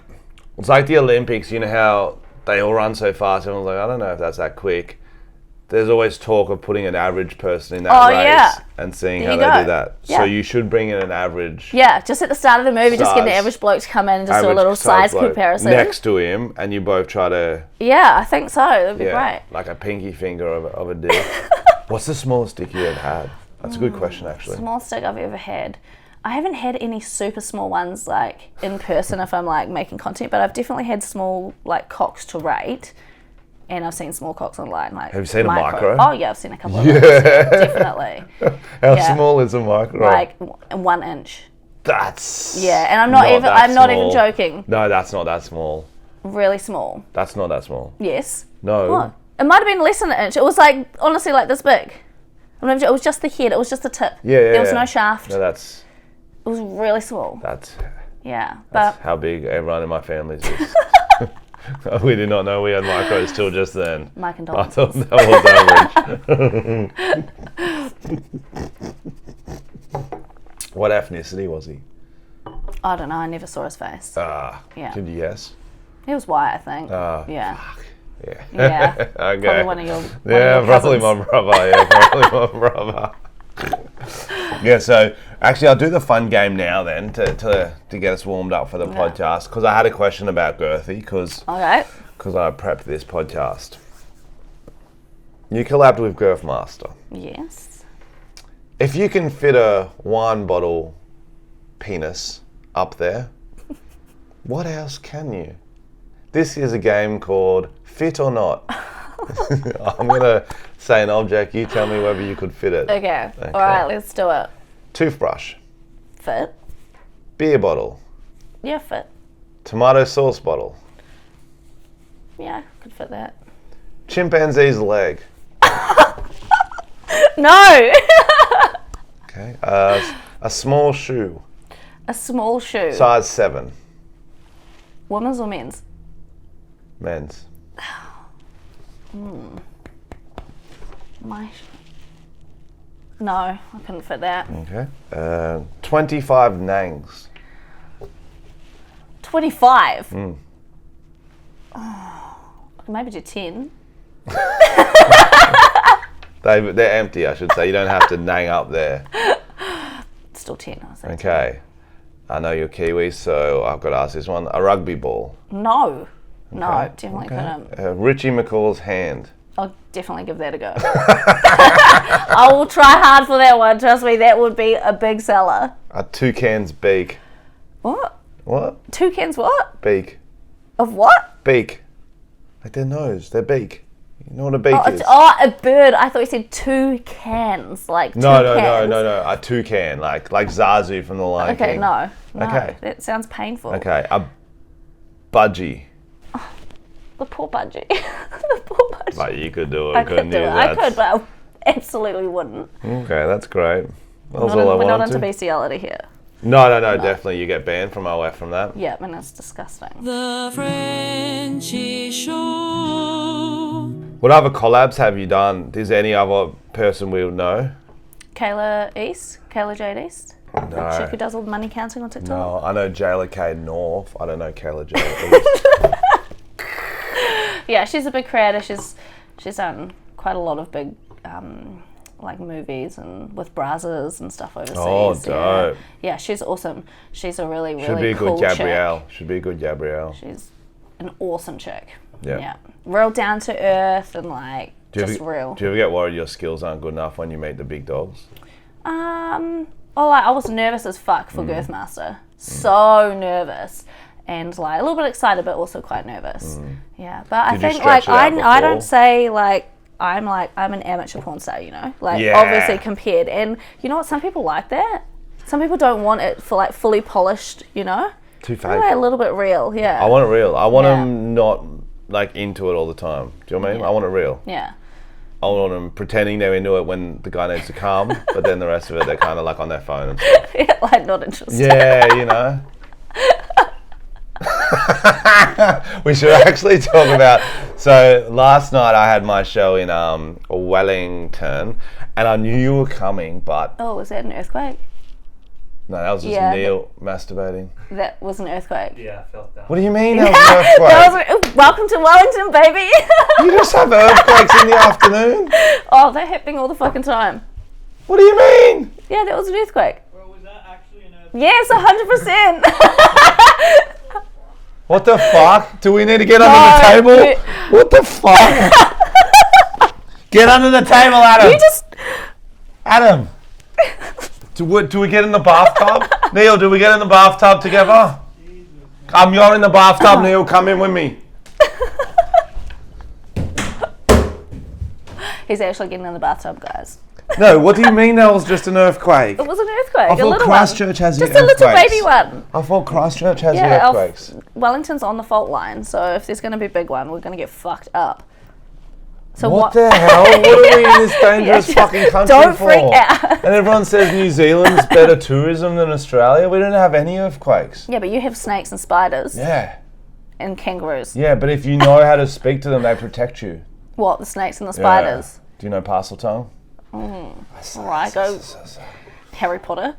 the Olympics, you know how they all run so fast. Everyone's like, I don't know if that's that quick. There's always talk of putting an average person in that race and seeing how they do that. Yeah. So you should bring in an average. Yeah, just at the start of the movie, just get an average bloke to come in and just do a little size comparison. Next to him, and you both try to... Yeah, I think so. That'd be great. Like a pinky finger of a dick. What's the smallest dick you ever had? That's a good question, actually. Smallest dick I've ever had. I haven't had any super small ones in person if I'm making content, but I've definitely had small cocks to rate, and I've seen small cocks online. Have you seen a micro? Oh yeah, I've seen a couple of those. Definitely. How small is a micro? 1 inch. That's and I'm not even joking. No, that's not that small. Really small. That's not that small. Yes. No. What? It might have been less than an inch. It was honestly this big. It was just the head. It was just the tip. Yeah. There was no shaft. No, that's... It was really small. That's but how big everyone in my family is. We did not know we had micros till just then. My condolences. I thought that was average. What ethnicity was he? I don't know. I never saw his face. Yeah. Did you guess? He was white, I think. Yeah. Fuck. Yeah. Yeah. Okay. Probably one of your probably my brother. Yeah, probably my brother. Yeah, so actually I'll do the fun game now then to get us warmed up for the podcast, because I had a question about girthy because I prepped this podcast. You collabed with Girthmaster. Yes. If you can fit a wine bottle penis up there, what else can you? This is a game called Fit or Not. I'm going to say an object, you tell me whether you could fit it. Okay. All right, let's do it. Toothbrush. Fit. Beer bottle. Yeah, fit. Tomato sauce bottle. Yeah, could fit that. Chimpanzee's leg. No! Okay. A small shoe. A small shoe. Size 7. Women's or men's? Men's. No, I couldn't fit that. Okay. 25 nangs. 25? Oh, maybe do 10. They're empty, I should say. You don't have to nang up there. Still 10, I think. Okay. I know you're Kiwi, so I've got to ask this one. A rugby ball. No, Okay. definitely couldn't. Richie McCaw's hand. I'll definitely give that a go. I will try hard for that one. Trust me, that would be a big seller. A toucan's beak. What? What? Toucans what? Beak. Of what? Beak. Like their nose, their beak. You know what a beak is? A bird. I thought you said two cans. Like two No. A toucan, like Zazu from the Lion Okay, King. no. Okay. That sounds painful. Okay, a budgie. The poor budgie. The poor budgie. Like you could do it, I couldn't could do you? it. I could, but I absolutely wouldn't. Okay, that's great. That was We're all I not wanted into to. bestiality here. No, definitely you get banned from OF from that. Yeah, and it's disgusting. The Frenchie Show. What other collabs have you done? Is there any other person we would know? Kayla Jade East. Chick No. who does all the money counting on TikTok. No, I know Layla Kelly North. I don't know Kayla J. Yeah, she's a big creator. She's done quite a lot of big like movies and with Brazzers and stuff overseas. Oh, dope. Yeah, she's awesome. She's a really Should be a cool good chick. Gabrielle. Should be a good Gabrielle. She's an awesome chick. Yeah. Real down to earth and like Do you just ever, real. Do you ever get worried your skills aren't good enough when you meet the big dogs? I was nervous as fuck for girthmaster. So nervous. And like a little bit excited but also quite nervous. Yeah. But Did you I think stretch like it out I before? don't say like I'm an amateur porn star, you know? Like Yeah. obviously compared. And you know what, some people like that. Some people don't want it for like fully polished, you know? Too They like fake. a little bit real, yeah. I want it real. I want Yeah. them not like into it all the time. Do you know what I mean? Yeah. I want it real. Yeah. I want them pretending they're into it when the guy needs to come, but then the rest of it they're kind of like on their phone and stuff. Yeah, like not interested. Yeah, you know. We should actually talk about. So last night I had my show in Wellington, and I knew you were coming, but Oh, was that an earthquake? no, that was just Yeah, Neil masturbating. That was an earthquake. Yeah, I felt that. What do you mean that was an earthquake? That was welcome to Wellington, baby. You just have earthquakes in the afternoon? Oh, they're happening all the fucking time. What do you mean? Yeah, that was an earthquake. Bro, was that actually an earthquake? Yes, 100%. What the fuck? Do we need to get under the table? you- What the fuck? Get under the table, Adam. You just Adam. Do we get in the bathtub? Neil, do we get in the bathtub together? You're in the bathtub, Neil. Come in with me. He's actually getting in the bathtub, guys. No, what do you mean that was just an earthquake? It was an earthquake. I a thought little Christchurch one. has the Just a little earthquakes. baby one. I thought Christchurch has the Yeah, earthquakes. Wellington's on the fault line, so if there's going to be a big one, we're going to get fucked up. So What the hell? What are we in this dangerous Yeah, fucking country don't for? freak out. And everyone says New Zealand's better tourism than Australia. We don't have any earthquakes. Yeah, but you have snakes and spiders Yeah. and kangaroos. Yeah, but if you know how to speak to them, they protect you. What, the snakes and the spiders? Yeah. Do you know parcel tongue? All right, go Harry Potter.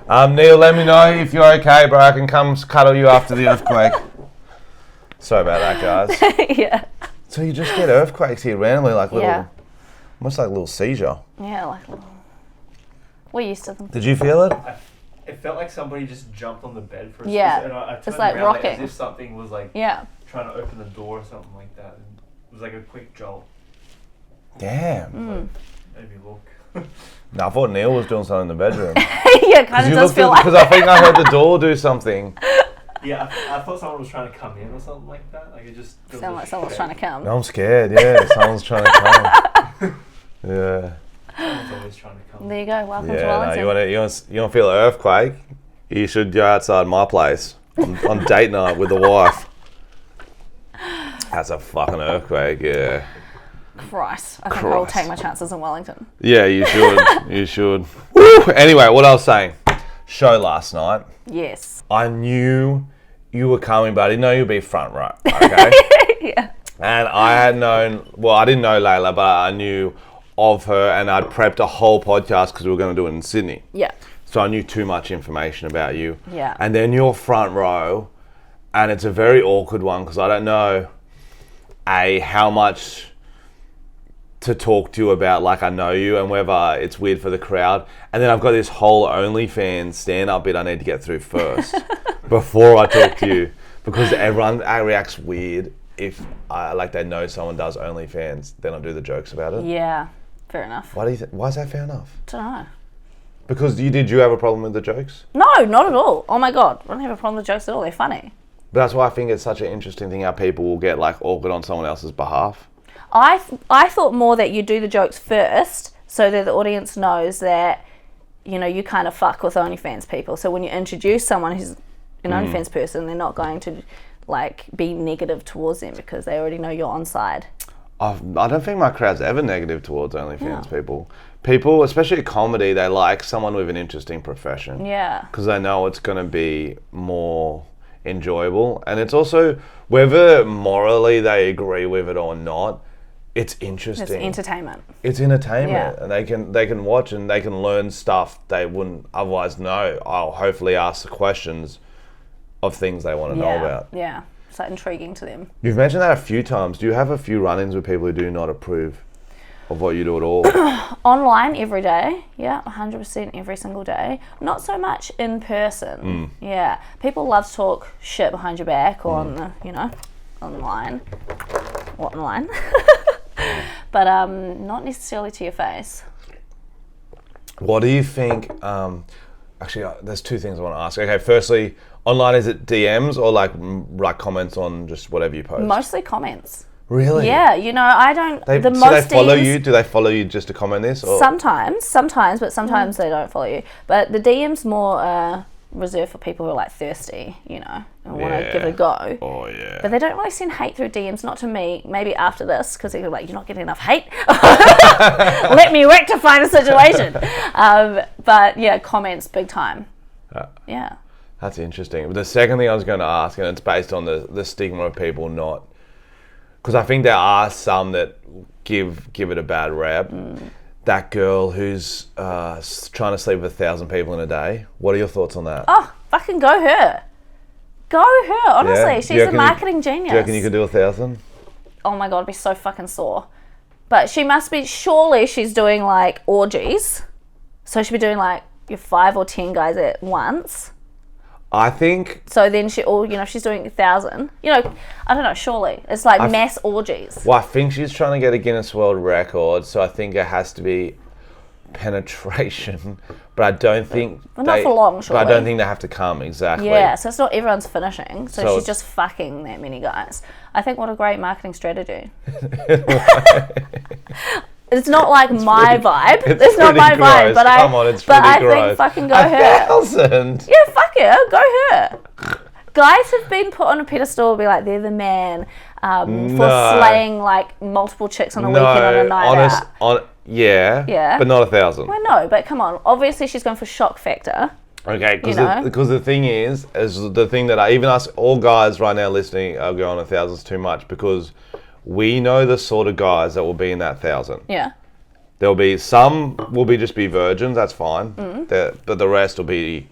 Neil, let me know if you're okay, bro. I can come cuddle you after the earthquake. Sorry about that, guys. Yeah. So you just get earthquakes here randomly, like little, Yeah. almost like a little seizure. Yeah, like we're used to them. Did you feel it? It felt like somebody just jumped on the bed for a Yeah, second. And I it's turned like around, rocking. as if something was like Yeah. trying to open the door or something like that. And it was like a quick jolt. Damn. Made me look. No, I thought Neil was doing something in the bedroom. Yeah, kind of does feel like Because I think I heard the door do something. Yeah, I thought someone was trying to come in or something like that. Like it just sound like someone's trying to come. No, I'm scared. Yeah, someone's trying to come. Yeah. Someone's always trying to come. There you go. Welcome to Yeah. No, Wellington. you want to feel an earthquake? You should go outside my place. on date night with the wife. That's a fucking earthquake, yeah. Christ. I think I'll take my chances in Wellington. Yeah, you should. You should. Woo! Anyway, what I was saying. Show last night. Yes. I knew you were coming, but I didn't know you'd be front row. Okay? Yeah. And I had known, well, I didn't know Layla, but I knew of her, and I'd prepped a whole podcast because we were going to do it in Sydney. Yeah. So I knew too much information about you. Yeah. And then you're front row, and it's a very awkward one because I don't know, how much to talk to you about, like I know you, and whether it's weird for the crowd. And then I've got this whole OnlyFans stand-up bit I need to get through first before I talk to you, because everyone reacts weird if they know someone does OnlyFans, then I'll do the jokes about it. Yeah, fair enough. Why is that fair enough? Don't know. Because did you have a problem with the jokes? No, not at all. Oh my God, I don't have a problem with jokes at all. They're funny. But that's why I think it's such an interesting thing how people will get like awkward on someone else's behalf. I thought more that you do the jokes first so that the audience knows that, you know, you kind of fuck with OnlyFans people. So when you introduce someone who's an OnlyFans person, they're not going to like be negative towards them because they already know you're on side. I don't think my crowd's ever negative towards OnlyFans people. People, especially at comedy, they like someone with an interesting profession. Yeah. Because they know it's going to be more enjoyable. And it's also, whether morally they agree with it or not, it's interesting. It's entertainment. It's entertainment. Yeah. And they can watch and they can learn stuff they wouldn't otherwise know. I'll hopefully ask the questions of things they want to know about. Yeah. It's like intriguing to them. You've mentioned that a few times. Do you have a few run-ins with people who do not approve of what you do at all? Online every day. Yeah, 100% every single day. Not so much in person. Yeah. People love to talk shit behind your back or on the, online. What, online? But not necessarily to your face. What do you think? Actually, there's two things I want to ask. Okay, firstly, online, is it DMs or like comments on just whatever you post? Mostly comments. Really? Yeah, I don't. They follow you? Do they follow you just to comment this? Or? Sometimes, but sometimes they don't follow you. But the DM's more reserved for people who are like thirsty, and want to give it a go. Oh yeah. But they don't really send hate through DMs, not to me. Maybe after this, because they're like, you're not getting enough hate. Let me rectify the situation. But yeah, comments big time. Yeah. That's interesting. But the second thing I was going to ask, and it's based on the stigma of people not, because I think there are some that give it a bad rap. That girl who's trying to sleep with 1,000 people in a day. What are your thoughts on that? Oh, fucking go her. Go her, honestly. Yeah? She's a marketing genius. Do you reckon you could do 1,000? Oh my God, I'd be so fucking sore. But surely she's doing like orgies. So she'd be doing like your 5 or 10 guys at once. I think... So then if she's doing 1,000, I don't know, surely. It's like mass orgies. Well, I think she's trying to get a Guinness World Record, so I think it has to be penetration. But I don't think... Well, not for long, surely. But I don't think they have to come, exactly. Yeah, so it's not everyone's finishing. So she's it's just fucking that many guys. I think what a great marketing strategy. It's not like my vibe. It's not my vibe, but I think fucking go her. 1,000. Yeah, fuck her, go her. Guys have been put on a pedestal, be like they're the man for slaying like multiple chicks on a weekend on a night out. Yeah, but not 1,000. Well, no, but come on. Obviously, she's going for shock factor. Okay, because the thing is the thing that even us all guys right now listening are going 1,000's too much, because we know the sort of guys that will be in that 1,000. Yeah. There'll be some will just be virgins. That's fine. But the rest will be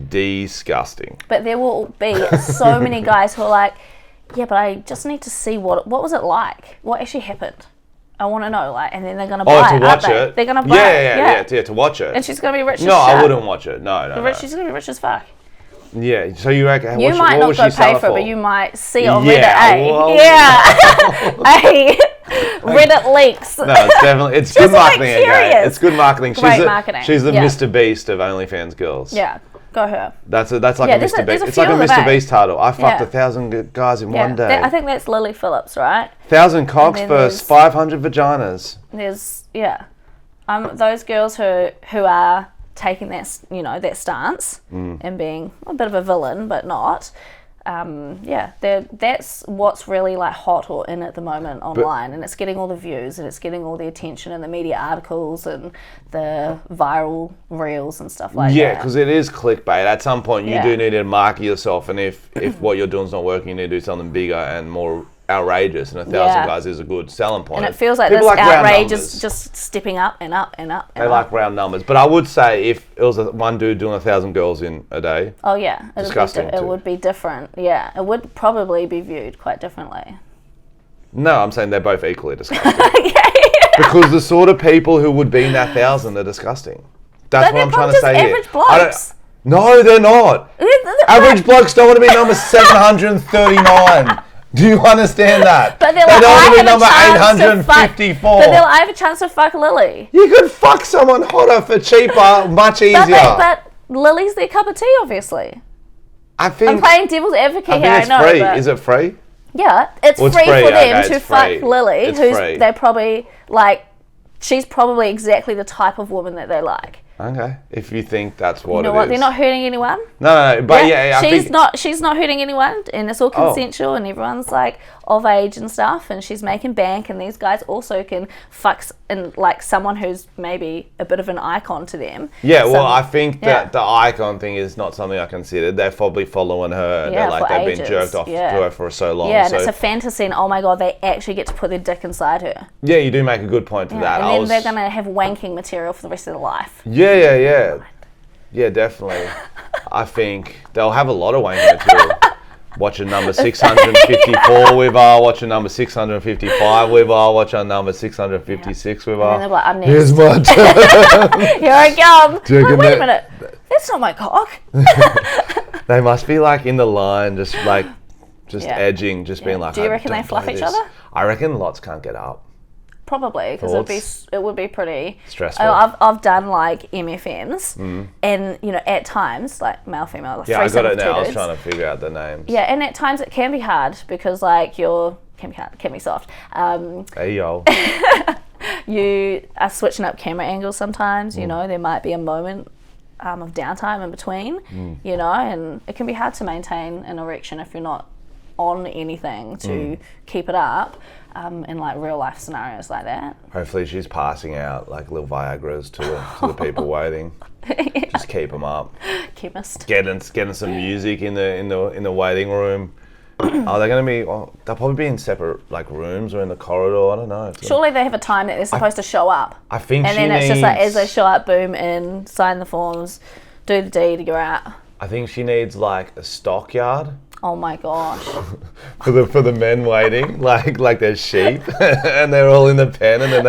disgusting. But there will be so many guys who are like, yeah, but I just need to see what was it like? What actually happened? I want to know, and then they're gonna buy it. To watch it. They're gonna buy it. Yeah, to watch it. And she's gonna be rich as shit. No, I wouldn't watch it. No. She's gonna be rich as fuck. Yeah, so you reckon... You might not go pay for it, but you might see it on Reddit, well, Reddit leaks. No, it's definitely... It's good marketing, okay? It's good marketing. Great marketing. She's the Mr. Beast of OnlyFans girls. Yeah, go her. That's like a Mr. Beast. It's like a Mr. Beast title. I fucked 1,000 guys in one day. I think that's Lily Phillips, right? 1,000 cocks versus 500 vaginas. There's, those girls who are taking that stance and being a bit of a villain, but not. That's what's really like hot or in at the moment online, and it's getting all the views and it's getting all the attention and the media articles and the viral reels and stuff like that. Yeah, because it is clickbait. At some point, you do need to market yourself, and if what you're doing is not working, you need to do something bigger and more outrageous, and 1,000 guys is a good selling point. And it feels like People this outrage numbers. is just stepping up and up and up. And they like round numbers, but I would say if it was one dude doing 1,000 girls in a day, oh yeah, disgusting it would be different. Yeah, it would probably be viewed quite differently. no, I'm saying they're both equally disgusting. Because the sort of people who would be in that 1,000 are disgusting. That's But what I'm they're trying to just say average here. blokes. No, they're not. Average blokes don't want to be number 739. Do you understand that? But they're they like, don't want to be number I 854. have a chance to fuck Lily. You could fuck someone hotter for cheaper, much easier. But Lily's their cup of tea, obviously. I think I'm playing devil's advocate I here. think it's I know, free. but Is it free? yeah, it's Well, it's free free, for them okay, to it's fuck free. Lily, It's who's free. they're probably like. She's probably exactly the type of woman that they like. Okay, if you think that's what You know it what? is. They're not hurting anyone. No, but yeah, I think She's not hurting anyone, and it's all consensual, and everyone's like of age and stuff, and she's making bank, and these guys also can fuck and like someone who's maybe a bit of an icon to them. Yeah, well, I think that the icon thing is not something I considered. They're probably following her. Yeah, They're like for they've ages. been jerked off to her for so long. Yeah, and so it's a fantasy, and oh my god, they actually get to put their dick inside her. yeah, you do make a good point to that. And then they're gonna have wanking material for the rest of their life. Yeah, definitely. I think they'll have a lot of wanking material. Watching number 654 with her, watching number 655 with her, watching number 656 with her. And then they're like, I'm next. Here's my turn. Here I come. Do you reckon Wait a that- minute. That's not my cock. They must be like in the line, just edging, being like. Do you "I reckon they don't fluff play each this." other? I reckon lots can't get up. Probably, because it would be pretty stressful. I've done like MFMs, and at times like male, female, like Yeah, I got it now. I was dudes. trying to figure out the names. Yeah, and at times it can be hard because like can be soft. Hey yo. You are switching up camera angles sometimes. There might be a moment of downtime in between. And it can be hard to maintain an erection if you're not on anything to keep it up. In like real life scenarios like that. Hopefully she's passing out like little Viagra's to the people waiting. Just keep them up. Chemist. Getting some music in the waiting room. Oh, they're gonna be. Well, they'll probably be in separate like rooms or in the corridor. I don't know. Surely they have a time that they're supposed to show up. I think and she then it's needs, just like as they show up, boom in, sign the forms, do the deed, you're out. I think she needs like a stockyard. Oh my gosh. For the men waiting, like they're sheep, and they're all in the pen, and then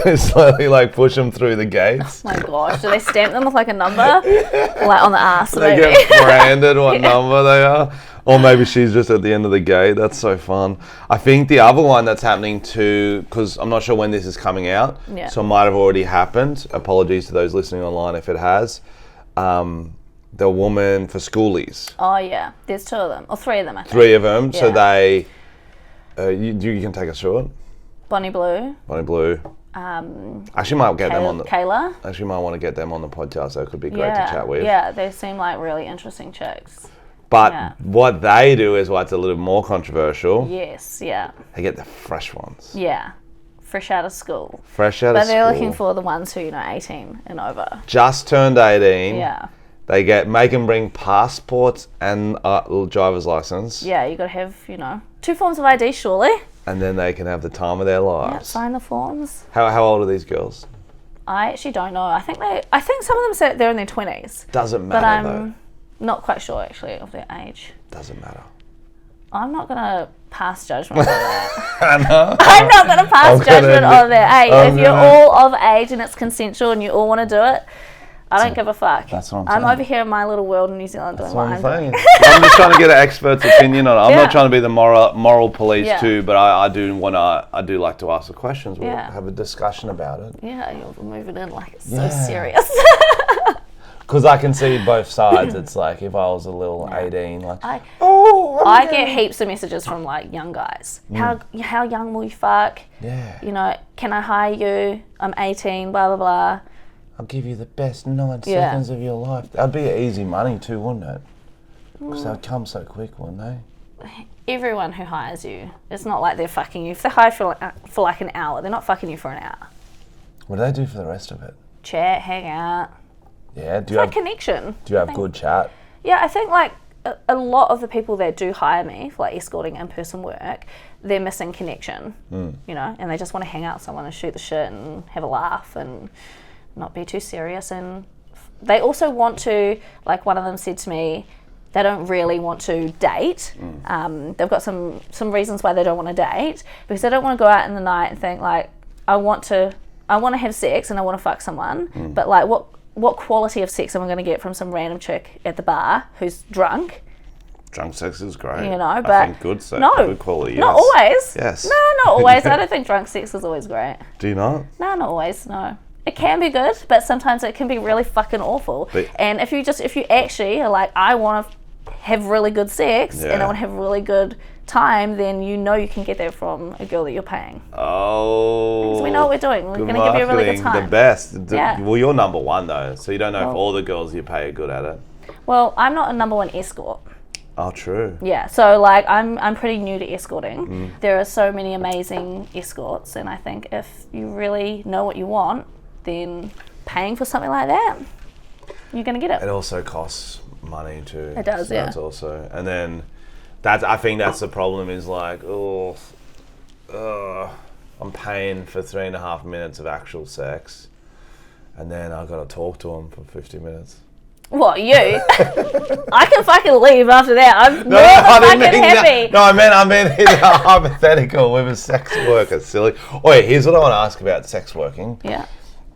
they slowly like push them through the gates. Oh my gosh. Do they stamp them with like a number? Like on the ass, They maybe? get branded what number they are. Or maybe she's just at the end of the gate. That's so fun. I think the other one that's happening too, because I'm not sure when this is coming out, so it might have already happened. Apologies to those listening online if it has. The woman for schoolies. Oh yeah, there's 2 of them, or 3 of them I think. 3 of them, so Yeah. they, you can take us through it. Bonnie Blue. Actually might get them on the, Kayla. actually might want to get them on the podcast, so it could be great to chat with. Yeah, they seem like really interesting chicks. But what they do is why it's a little more controversial. Yes, yeah. They get the fresh ones. Yeah. Fresh out of school. Fresh out But of school. they're looking for the ones who, 18 and over. Just turned 18. Yeah. They make them bring passports and a little driver's license. Yeah, you got to have, 2 forms of ID, surely. And then they can have the time of their Yeah, lives. sign the forms. How old are these girls? I actually don't know. I think some of them say they're in their 20s. Doesn't But matter I'm not quite sure, actually, of their age. Doesn't matter. I'm not going to pass judgment on that. I know. I'm not going to pass judgment on that. Hey, if you're gonna- all of age and it's consensual and you all want to do it, I don't give a fuck. That's what I'm I'm saying. over here in my little world in New Zealand doing what I'm doing. I'm just trying to get an expert's opinion on it. I'm Yeah. not trying to be the moral police Yeah. too, but I do like to ask the questions. We'll Yeah. have a discussion about it. Yeah, you're moving in like it's so serious. Because I can see both sides. It's like if I was a little 18, like, I get heaps of messages from like young guys. How young will you fuck? yeah. Can I hire you? I'm 18, blah, blah, blah. I'll give you the best 9 Yeah. seconds of your life. That'd be easy money too, wouldn't it? Because they'd come so quick, wouldn't they? Everyone who hires you, it's not like they're fucking you. If they hire for like an hour, they're not fucking you for an hour. What do they do for the rest of it? Chat, hang out. Yeah, It's like connection. do you have good chat? Yeah, I think like a lot of the people that do hire me for like escorting in-person work, they're missing connection, you know, and they just want to hang out with someone and shoot the shit and have a laugh and not be too serious. And they also want to, like one of them said to me, they don't really want to date. They've got some reasons why they don't want to date, because they don't want to go out in the night and think like, I want to have sex and I want to fuck someone, but like what quality of sex am I going to get from some random chick at the bar who's drunk? Drunk sex is great. You know, I but think good sex, no, good quality. not yes. always. Yes. No, not always. I don't think drunk sex is always great. Do you not? No, not always. No, it can be good, but sometimes it can be really fucking awful. But- and if you actually are like, I want to have really good sex and I want to have a really good time, then you know you can get that from a girl that you're paying. Oh. Because we know what we're doing. We're Good going to give you a really good marketing, time. The best. Yeah. Well, you're number one though, so you don't know if Well- all the girls you pay are good at it. Well, I'm not a number one escort. Oh, true. Yeah, so like I'm pretty new to escorting. There are so many amazing escorts, and I think if you really know what you want, then paying for something like that, you're gonna get It it. also costs money too. It does, so yeah. That's also, and then I think that's the problem is like, I'm paying for 3.5 minutes of actual sex, and then I've got to talk to them for 50 minutes. What, you? I can fucking leave after that. I'm more than fucking happy. No, I meant in a hypothetical with a sex worker. Silly. Oh, yeah, here's what I want to ask about sex working. Yeah.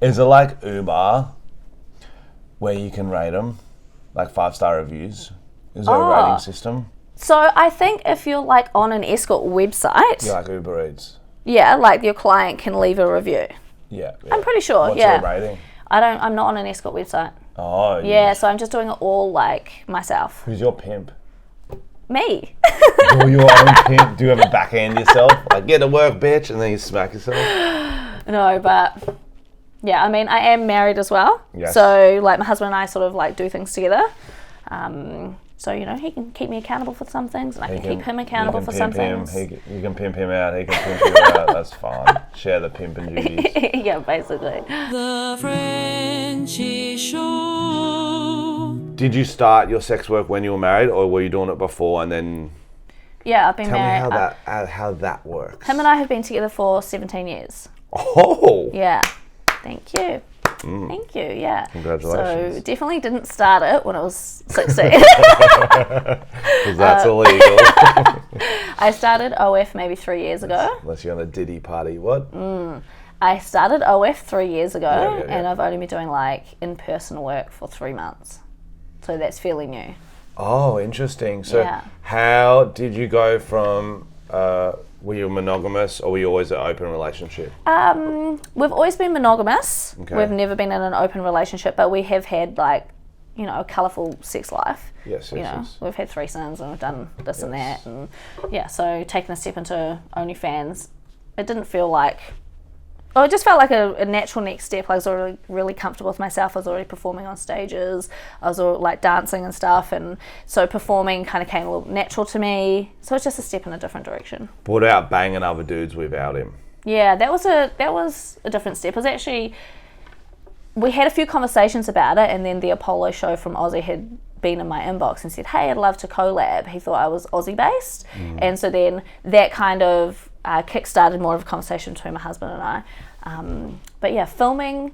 Is it like Uber, where you can rate them, like 5-star reviews? Is there a rating system? So I think if you're like on an escort website, Yeah, like Uber Eats. yeah, like your client can leave a review. Yeah. I'm pretty sure, What's yeah. your rating? I'm not on an escort website. Oh, Yeah, so I'm just doing it all like myself. Who's your pimp? Me. You're your own pimp. Do you ever backhand yourself? Like, get to work, bitch, and then you smack yourself? No, but yeah, I mean, I am married as well. Yes. So, like, my husband and I sort of like do things together. So, you know, he can keep me accountable for some things, and I can keep him accountable for some things. You can pimp him out, he can pimp you out. That's fine. Share the pimping duties. Yeah, basically. The Frenchy Show. Did you start your sex work when you were married, or were you doing it before and then... Yeah, I've been Tell married. me how that works. Him and I have been together for 17 years. Oh! Yeah. Thank you. Thank you, yeah. Congratulations. So definitely didn't start it when I was 16. Because that's illegal. I started OF maybe 3 years ago. Unless you're on a Diddy party. What? I started OF 3 years ago, Yeah. and I've only been doing like in-person work for 3 months. So that's fairly new. Oh, interesting. So Yeah. how did you go from... were you monogamous, or were you always an open relationship? We've always been monogamous. Okay. We've never been in an open relationship, but we have had like, you know, a colourful sex life. Yes, You know, yes. we've had threesomes and we've done this and that, and yeah. So taking a step into OnlyFans, it didn't feel like. Oh, it just felt like a natural next step. I was already really comfortable with myself. I was already performing on stages. I was all, like dancing and stuff, and so performing kind of came a little natural to me. So it's just a step in a different direction. But what about banging other dudes without him? Yeah, that was a different step. It was actually, we had a few conversations about it, and then the Apollo show from Aussie had been in my inbox and said, hey, I'd love to collab. He thought I was Aussie based, and so then that kind of kick-started more of a conversation between my husband and I. But yeah, filming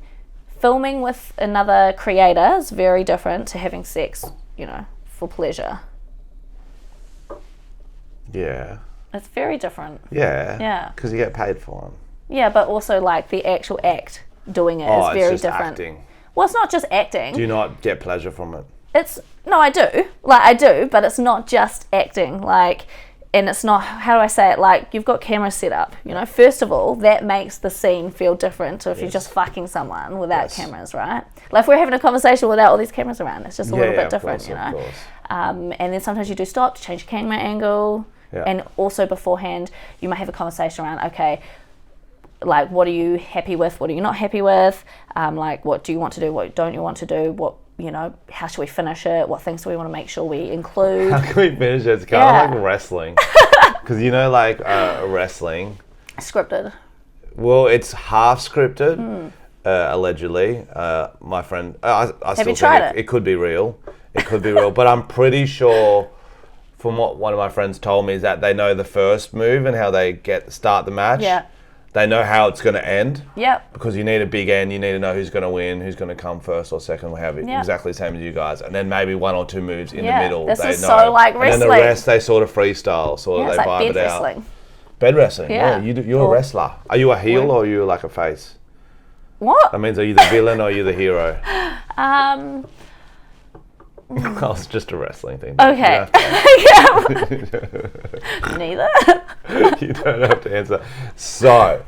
with another creator is very different to having sex, you know, for pleasure. Yeah. It's very different. Yeah. Yeah. Because you get paid for them. Yeah, but also like the actual act doing it is Oh, it's very just different. acting. Well, it's not just acting. Do you not get pleasure from it? No, I do. Like, I do, but it's not just acting. Like, and it's not, how do I say it? Like, you've got cameras set up, you know. First of all, that makes the scene feel different to if you're just fucking someone without cameras, right? Like, if we're having a conversation without all these cameras around, it's just a little bit different, you know. And then sometimes you do stop to change camera angle. Yeah. And also beforehand, you might have a conversation around, okay, like, what are you happy with? What are you not happy with? Like, what do you want to do? What don't you want to do? What, you know, how should we finish it? What things do we want to make sure we include? How can we finish it? It's kind of like wrestling. Because, you know, like wrestling. Scripted. Well, it's half scripted, allegedly. My friend, I still you tried think it could be real. It could be real. But I'm pretty sure, from what one of my friends told me, is that they know the first move and how they start the match. Yeah. They know how it's going to end. Yep. Because you need a big end. You need to know who's going to win, who's going to come first or second. We have it exactly the same as you guys. And then maybe one or two moves in the middle. This they is know. so like wrestling. And then the rest, they sort of freestyle. Sort of it's they like vibe bed it out. wrestling. Bed wrestling. Yeah. You're a wrestler. Are you a heel or are you like a face? What? That means are you the villain or are you the hero? Well, it's just a wrestling thing. Okay. Neither. You don't have to answer. So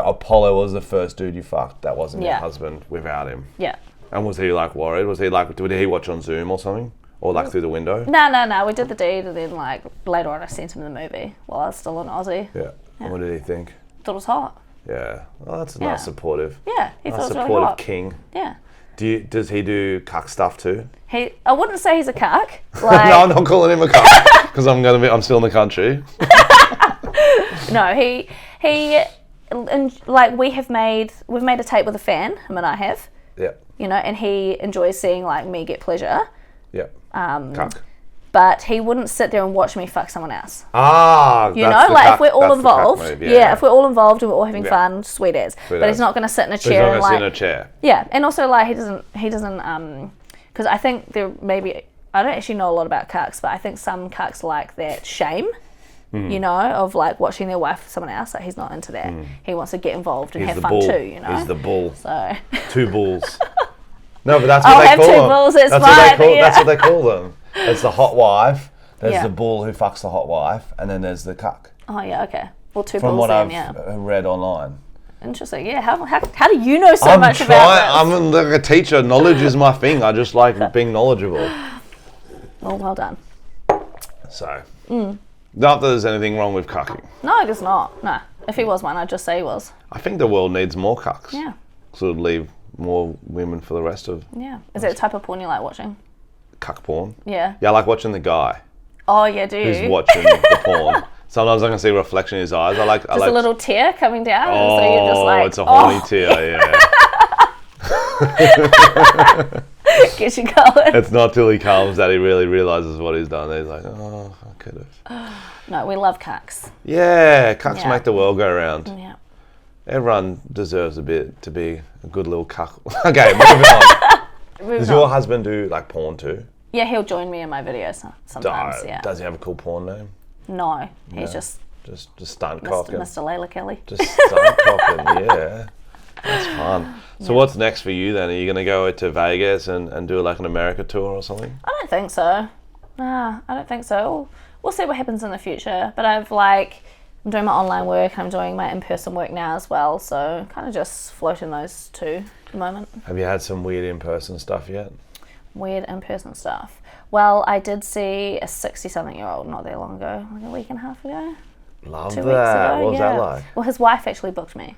Apollo was the first dude you fucked. That wasn't your husband without him. Yeah. And was he like worried? Was he like, did he watch on Zoom or something? Or like through the window? No. We did the deed, and then like later on I sent him the movie while I was still in Aussie. Yeah. And what did he think? Thought it was hot. Yeah. Well, that's nice supportive. Yeah, he Nice thought it was really supportive hot. king. Yeah. Does he do cuck stuff too? I wouldn't say he's a cuck. Like, No, I'm not calling him a cuck because I'm still in the country. No, he and like we've made a tape with a fan, him and I have. Yeah. You know, and he enjoys seeing like me get pleasure. Yeah. Cuck. But he wouldn't sit there and watch me fuck someone else. You know, like if we're all involved, if we're all involved and we're all having fun, sweet as. But he's not going to sit in a chair. He's not going to sit in a chair. Yeah, and also like he doesn't, because I think I don't actually know a lot about cucks, but I think some cucks like that shame, you know, of like watching their wife with someone else. Like he's not into that. He wants to get involved and have fun too, you know. He's the bull. So 2 bulls. No, but that's what I'll they have call 2 them. bulls, it's That's fine. That's what they call them. There's the hot wife. There's Yeah. the bull who fucks the hot wife, and then there's the cuck. Oh yeah, okay. Well, 2 From bulls what then, I've yeah. read online. Interesting. Yeah. How do you know so much about this? I'm like a teacher. Knowledge is my thing. I just like being knowledgeable. Oh, well done. So, not that there's anything wrong with cucking. No, I guess not. No. If he was one, I'd just say he was. I think the world needs more cucks. Yeah. Sort of leave more women for the rest of Yeah. Is that the type of porn you like watching? cuck porn. Yeah. Yeah, I like watching the guy Oh yeah, do you? who's watching the porn. Sometimes I can see a reflection in his eyes. I like Just a little tear coming down, Oh, and so you're just like, it's a horny tear, yeah. Get you going. It's not till he comes that he really realizes what he's done. He's like, oh, I could have. No, we love cucks. Yeah, cucks Yeah. make the world go round. Yeah. Everyone deserves a bit to be a good little cuck. Okay, moving on. Does your husband do like porn too? Yeah, he'll join me in my videos sometimes. Yeah. Does he have a cool porn name? No, he's just Just stunt cocking. Mr. Layla Kelly. Just stunt cocking, yeah. That's fun. So what's next for you then? Are you going to go to Vegas and do like an America tour or something? I don't think so. Nah, I don't think so. We'll see what happens in the future. But I'm doing my online work. I'm doing my in-person work now as well. So kind of just floating those two at the moment. Have you had some weird in-person stuff yet? Weird in-person stuff. Well, I did see a 60-something-year-old not that long ago, like a week and a half ago. Love 2 that. weeks ago. What was yeah. that like? Well, his wife actually booked me.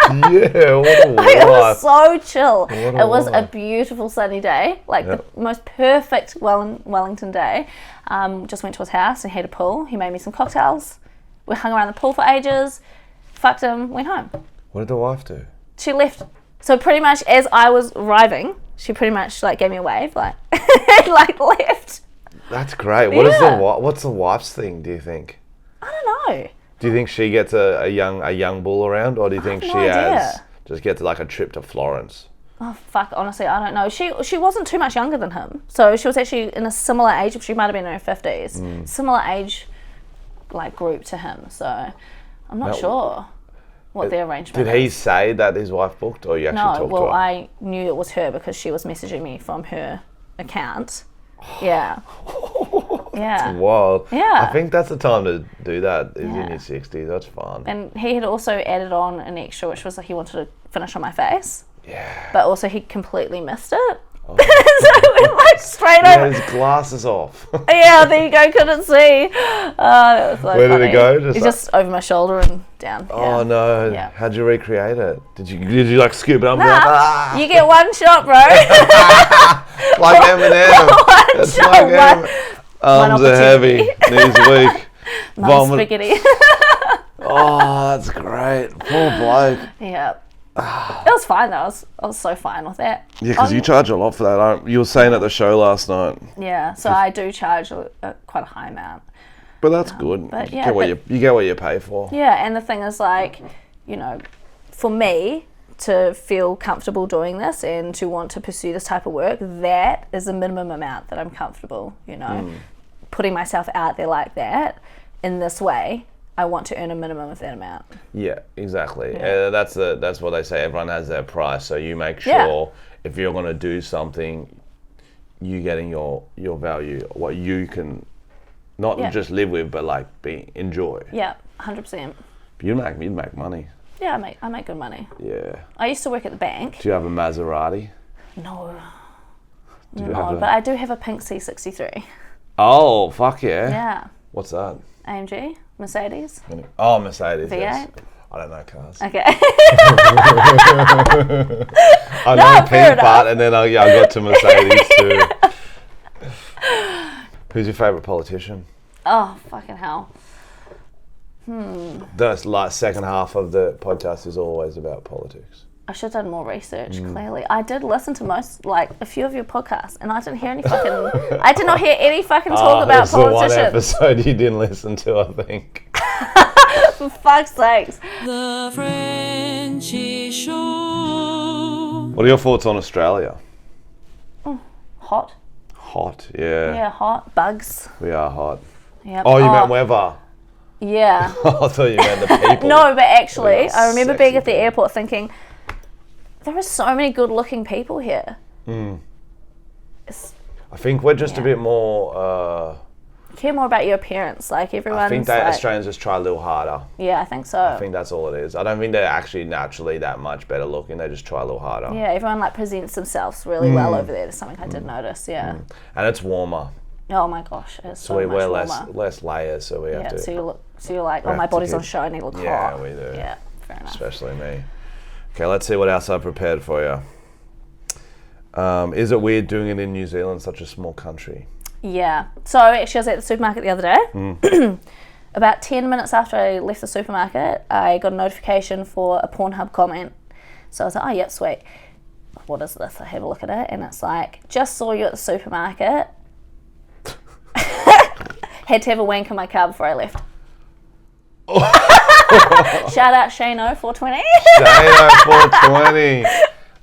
Yeah, what a It was wife. so chill. What a It was a wife. beautiful sunny day, like the most perfect Wellington day. Just went to his house and had a pool. He made me some cocktails. We hung around the pool for ages, fucked him, went home. What did the wife do? She left. So pretty much as I was arriving, she pretty much like gave me a wave, like like left. That's great. Yeah. What's the wife's thing, do you think? I don't know. Do you think she gets a young bull around, or do you think have she no idea. has just gets like a trip to Florence? Oh fuck! Honestly, I don't know. She wasn't too much younger than him, so she was actually in a similar age. She might have been in her 50s, similar age, like group to him. So I'm not sure what the arrangement. Did he is. say that his wife booked, or you actually No, talked to well, her? I knew it was her because she was messaging me from her account. Yeah. Yeah. Wild. Yeah. I think that's the time to do that. Is in Yeah. your 60s. That's fun. And he had also added on an extra, which was like he wanted to finish on my face. Yeah. But also he completely missed it. So it went like straight He over. had his glasses off. Yeah, there you go. Couldn't see. That was so Where did funny. it go? Just over my shoulder and down. Oh yeah. no! Yeah. How'd you recreate it? Did you like scoop it up? And be like, Nah, you get one shot, bro. like Eminem. It's shot, like one Eminem. Arms are heavy, knees weak. Mum's Vomit. spaghetti. Oh, that's great. Poor bloke. Yeah. It was fine though. I was so fine with that. Yeah, because you charge a lot for that. You were saying at the show last night. Yeah, so I do charge quite a high amount. But that's good. But you yeah, get what you get what you pay for. Yeah, and the thing is, like, you know, for me to feel comfortable doing this and to want to pursue this type of work, that is the minimum amount that I'm comfortable, you know. Putting myself out there like that in this way, I want to earn a minimum of that amount. Yeah, exactly. Yeah. That's what they say. Everyone has their price, so you make sure Yeah. if you're going to do something, you getting your value, what you can not Yeah. just live with, but like enjoy. Yeah, 100%. You'd make money. Yeah, I make good money. Yeah. I used to work at the bank. Do you have a Maserati? No, Do you no, have a- but I do have a pink C63. Oh, fuck yeah. Yeah, What's that? AMG, Mercedes, Oh, Mercedes. V8. Yes. I don't know cars. Okay. I No, know fair pink part, and then I got to Mercedes too. Who's your favourite politician? Oh, fucking hell. The like second half of the podcast is always about politics. I should have done more research, clearly. I did listen to a few of your podcasts, and I didn't hear any fucking, I did not hear any fucking talk about It's the one politicians. episode you didn't listen to, I think. For fuck's sakes. The Frenchie Show. What are your thoughts on Australia? Hot. Hot, yeah. Yeah, hot. Bugs. We are hot. Yep. Oh, you meant weather. Yeah. I thought you meant the people. No, but actually, Yeah, I remember sexy being at the people. airport thinking, there are so many good-looking people here. It's, I think we're just a Yeah. bit more. care more about your appearance. Like, everyone's I think that like, Australians just try a little harder. yeah, I think so. I think that's all it is. I don't think they're actually naturally that much better looking. They just try a little harder. Yeah, everyone like presents themselves really well over there. That's something I did notice. Yeah. And it's warmer. Oh my gosh, it's So so we much wear warmer. less layers, so we have Yeah, to. so you're like, oh, have my to body's on keep- show and you look Yeah, hot. we do. Yeah, fair enough. Especially me. Okay, let's see what else I've prepared for you. Is it weird doing it in New Zealand, such a small country? Yeah. So actually, I was at the supermarket the other day. About 10 minutes after I left the supermarket, I got a notification for a Pornhub comment. So I was like, oh, yep, sweet. What is this? I have a look at it, and it's like, just saw you at the supermarket. Had to have a wank in my car before I left. Shout out Shano 420. Shano 420.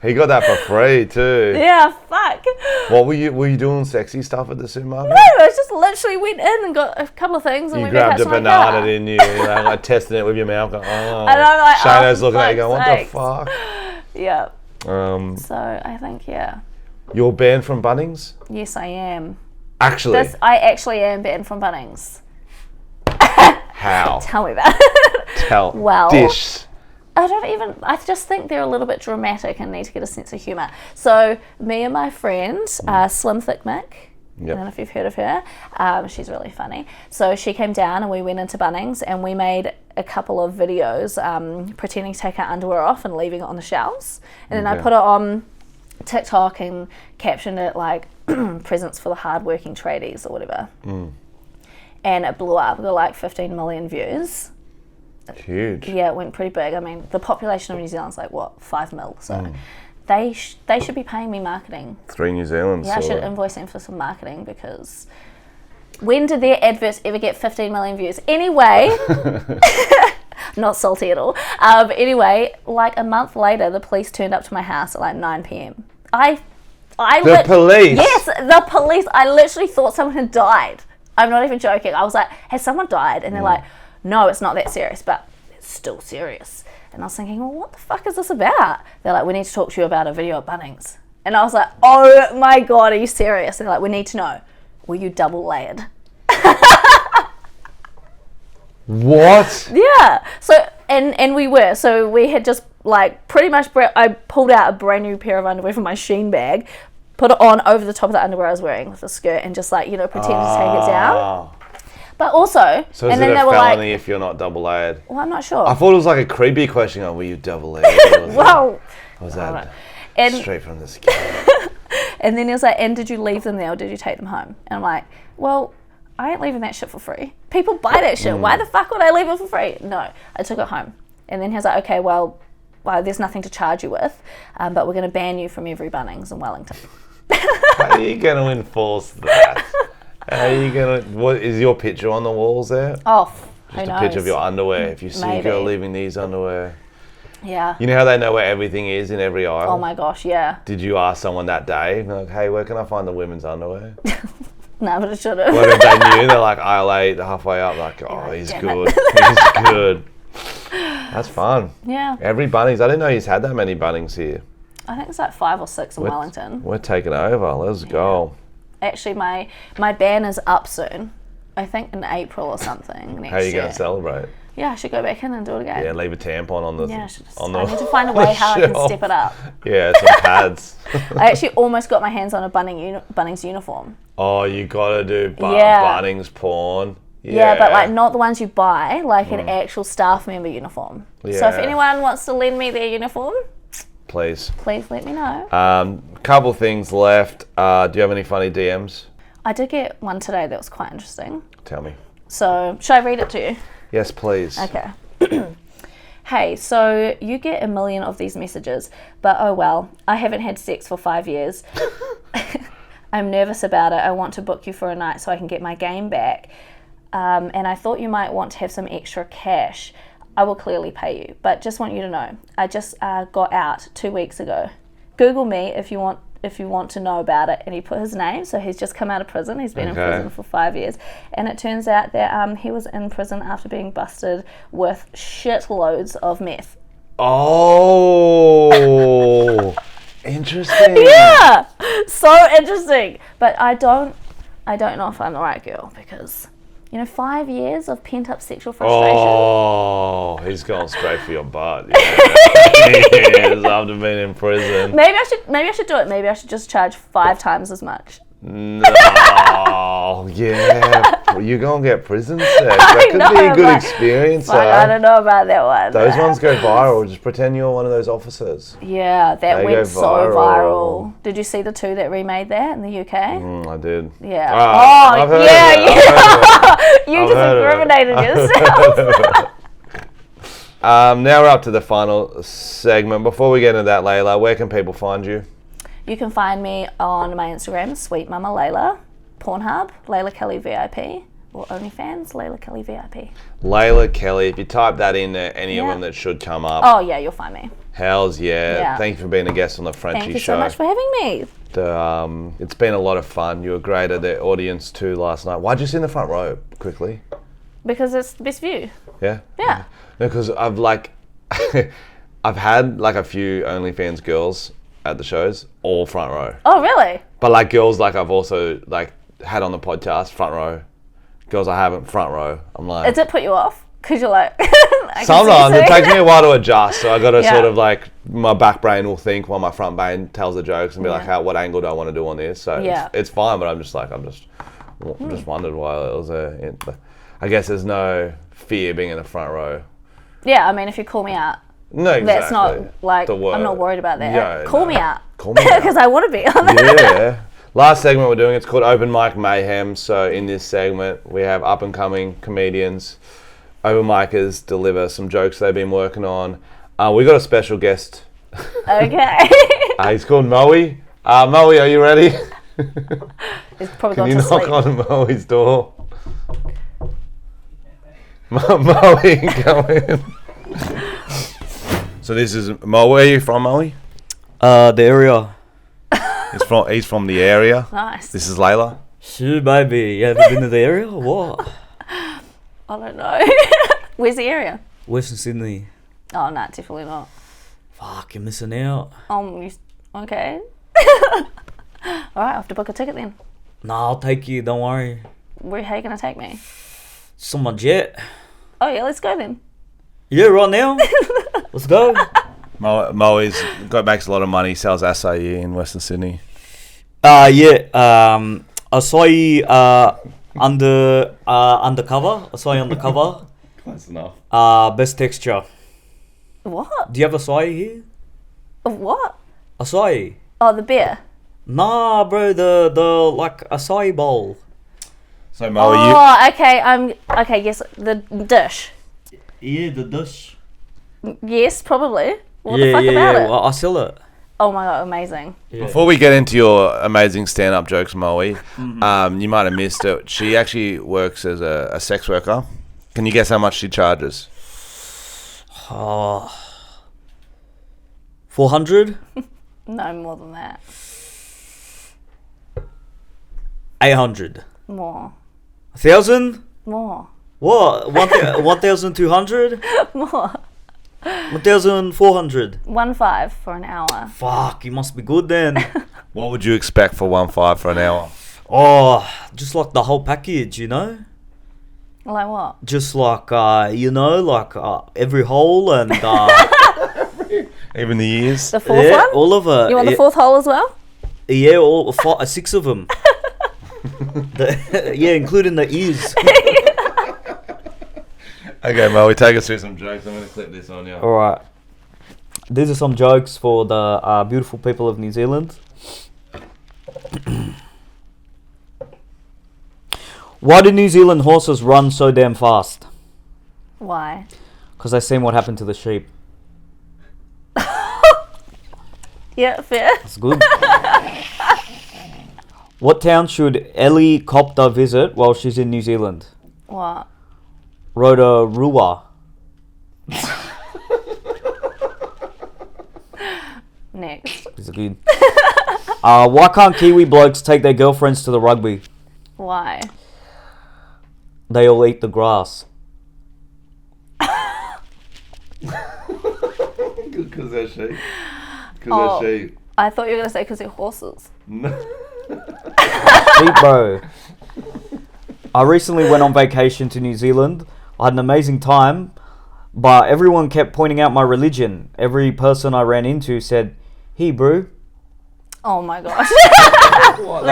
He got that for free too. Yeah, fuck. What were you doing sexy stuff at the supermarket? No, I just literally went in and got a couple of things and You went back out grabbed a to my banana, car. didn't you? You know, like testing it with your mouth. Going, oh. And I'm like, Shano's oh, looking at you for going, what the fuck's fuck? Yeah. Um, So I think, yeah. you're banned from Bunnings? Yes, I am. Actually, I actually am banned from Bunnings. how? Tell me about it. Tell. Well- Dish. I just think they're a little bit dramatic and need to get a sense of humour. So me and my friend, Slim Thick Mick, I don't know if you've heard of her, she's really funny. So she came down and we went into Bunnings and we made a couple of videos pretending to take our underwear off and leaving it on the shelves. And then I put it on TikTok and captioned it like presents for the hardworking tradies or whatever. And it blew up. We got like 15 million views. Huge. Yeah, it went pretty big. I mean, the population of New Zealand's like, what, 5 mil? So they should be paying me marketing. 3 New Zealand's. Yeah, I should invoice them for some marketing because when did their adverts ever get 15 million views? Anyway, not salty at all. Anyway, like a month later, the police turned up to my house at like 9 p.m. The police? Yes, the police. I literally thought someone had died. I'm not even joking. I was like, has someone died? And they're like, no, it's not that serious, but it's still serious. And I was thinking, well, what the fuck is this about? They're like, we need to talk to you about a video at Bunnings. And I was like, oh my God, are you serious? They're like, we need to know, were you double layered? What? Yeah. So, and we were. So we had just like pretty much, I pulled out a brand new pair of underwear from my Shein bag, put it on over the top of the underwear I was wearing with the skirt and just like, pretend to take it down. But also, So is it a felony if you're not double layered? Well, I'm not sure. I thought it was like a creepy question. Were you double layered? Well, was that and, straight from the skin? And then he was like, and did you leave them there or did you take them home? And I'm like, well, I ain't leaving that shit for free. People buy that shit. Why the fuck would I leave it for free? No, I took it home. And then he was like, okay, well, there's nothing to charge you with, but we're going to ban you from every Bunnings in Wellington. How are you going to enforce that? How are you going to... What is your picture on the walls there? Oh, Just a picture of your underwear. If you see a girl leaving these underwear. Yeah. You know how they know where everything is in every aisle? Oh my gosh, yeah. Did you ask someone that day, like, hey, where can I find the women's underwear? No, but I should have. Well, if they knew, they're like, aisle 8, halfway up, like, oh, he's good. He's good. That's fun. Yeah. Every Bunnings. I didn't know he's had that many Bunnings here. I think it's like 5 or 6 in Wellington. We're taking over. Let's go. Actually, my ban is up soon. I think in April or something next How are you going year. to celebrate? Yeah, I should go back in and do it again. Yeah, leave a tampon on the... Yeah, I need to find a way how I can step it up. Yeah, some pads. I actually almost got my hands on a Bunnings uniform. Oh, you got to do Yeah. Bunnings porn. Yeah, but like not the ones you buy, like an actual staff member uniform. Yeah. So if anyone wants to lend me their uniform, please let me know. Couple things left. Do you have any funny DMs? I did get one today that was quite interesting. Tell me. So should I read it to you? Yes, please. Okay. Hey, so you get a million of these messages, but oh well, I haven't had sex for 5 years. I'm nervous about it. I want to book you for a night so I can get my game back. And I thought you might want to have some extra cash. I will clearly pay you, but just want you to know, I just got out 2 weeks ago. Google me if you want to know about it. And he put his name, so he's just come out of prison. He's been in prison for 5 years. And it turns out that he was in prison after being busted with shitloads of meth. Oh, interesting. Yeah, so interesting. But I don't know if I'm the right girl because... 5 years of pent-up sexual frustration. Oh, he's gone straight for your butt. Yeah. He is after being in prison. Maybe I should do it. Maybe I should just charge 5 times as much. No, yeah. Well, you're going to get prison sex. That could be a good experience. I don't know about that one. Those ones go viral. Just pretend you're one of those officers. Yeah, that went so viral. Did you see the 2 that remade that in the UK? I did. Yeah. I've heard You just incriminated yourself. Now we're up to the final segment. Before we get into that, Layla, where can people find you? You can find me on my Instagram, Sweet Mama Leila, Pornhub, Layla Kelly VIP, or OnlyFans, Layla Kelly VIP. Layla Kelly. If you type that in there, any of them that should come up. Oh yeah, you'll find me. Hells yeah. Thank you for being a guest on the Frenchie Show. Thank you so much for having me. It's been a lot of fun. You were great at the audience too last night. Why'd you sit in the front row quickly? Because it's the best view. Yeah? Yeah. No, because I've like, I've had like a few OnlyFans girls at the shows, all front row. Oh really? But like girls like I've also like had on the podcast, front row. Girls I haven't, front row. I'm like... Does it put you off? Because you're like... Sometimes it takes me a while to adjust, so I got to sort of like, my back brain will think while my front brain tells the jokes and be like, what angle do I want to do on this? So it's fine, but I'm just wondered why it was I guess there's no fear being in the front row. Yeah, I mean, if you call me out, no, exactly. That's not like, I'm not worried about that. Yeah, call me out. Call me out. Because I want to be on that. Yeah. Last segment we're doing, it's called Open Mic Mayhem. So in this segment, we have up and coming comedians, open micers deliver some jokes they've been working on. We got a special guest. Okay. He's called Moe. Moe, are you ready? He's probably Can gone you to knock sleep. on Moe's door? Moe, come in. So this is Moe. Where are you from, Moe? The area. He's from the area. Nice. This is Leila. Shit, baby. You haven't been to the area or what? I don't know. Where's the area? Western Sydney. Oh, no, definitely not. Fuck, you're missing out. Okay. All right, I'll have to book a ticket then. Nah, I'll take you. Don't worry. How are you going to take me? It's on my jet. Oh, yeah, let's go then. Yeah, right now. Let's go. Moe's makes a lot of money, sells acai in Western Sydney. Acai undercover. Acai undercover. Close enough. Best texture. What? Do you have acai here? What? Acai. Oh, the beer. Nah, bro. The like acai bowl. So Mo, are you? Oh, okay. Okay. Yes, the dish. Yeah, the dish. Yes, probably. What the fuck about it? Well, I sell it. Oh my god, amazing. Yeah. Before we get into your amazing stand-up jokes, Moe, you might have missed it. She actually works as a sex worker. Can you guess how much she charges? 400? No, more than that. 800? More. 1,000? More. What? 1,200? More. 1,400? 1.5 for an hour. Fuck, you must be good then. What would you expect for 1.5 for an hour? Oh, just like the whole package, you know? Like what? Just like, every hole and... Even the ears? The fourth yeah, one? all of it. You want the fourth hole as well? Yeah, six of them. Including the ears. Okay, Mo, take us through some jokes. I'm going to clip this on you. Alright. These are some jokes for the beautiful people of New Zealand. Why do New Zealand horses run so damn fast? Why? Because they seen what happened to the sheep. Yeah, fair. That's good. What town should Ellie Copter visit while she's in New Zealand? What? Rotorua. Next. These are good. Why can't Kiwi blokes take their girlfriends to the rugby? Why? They all eat the grass. Because they're sheep. Oh. They're sheep. I thought you were going to say because they're horses. Sheep, bro. I recently went on vacation to New Zealand. I had an amazing time, but everyone kept pointing out my religion. Every person I ran into said, Hebrew. Oh my gosh. That's good.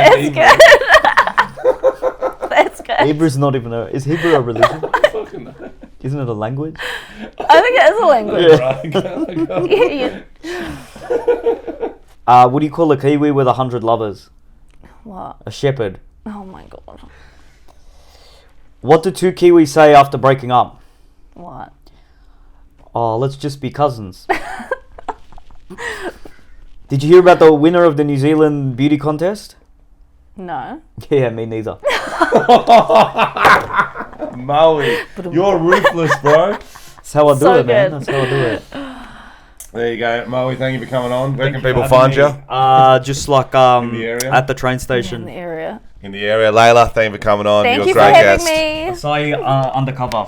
That's good. Hebrew's not even is Hebrew a religion? Isn't it a language? I think it is a language. What do you call a Kiwi with 100 lovers? What? A shepherd. Oh my god. What do two Kiwis say after breaking up? What? Oh, let's just be cousins. Did you hear about the winner of the New Zealand beauty contest? No. Yeah, me neither. Maui, you're ruthless, bro. That's how I do So it, man. good. That's how I do it. There you go, Maui. Thank you for coming on. Where can you people for find having you? Just like the area? at the train In station. the area. In the area, Layla. Thank you for coming on. Thank You're you a for great having guest. me. Sorry, undercover.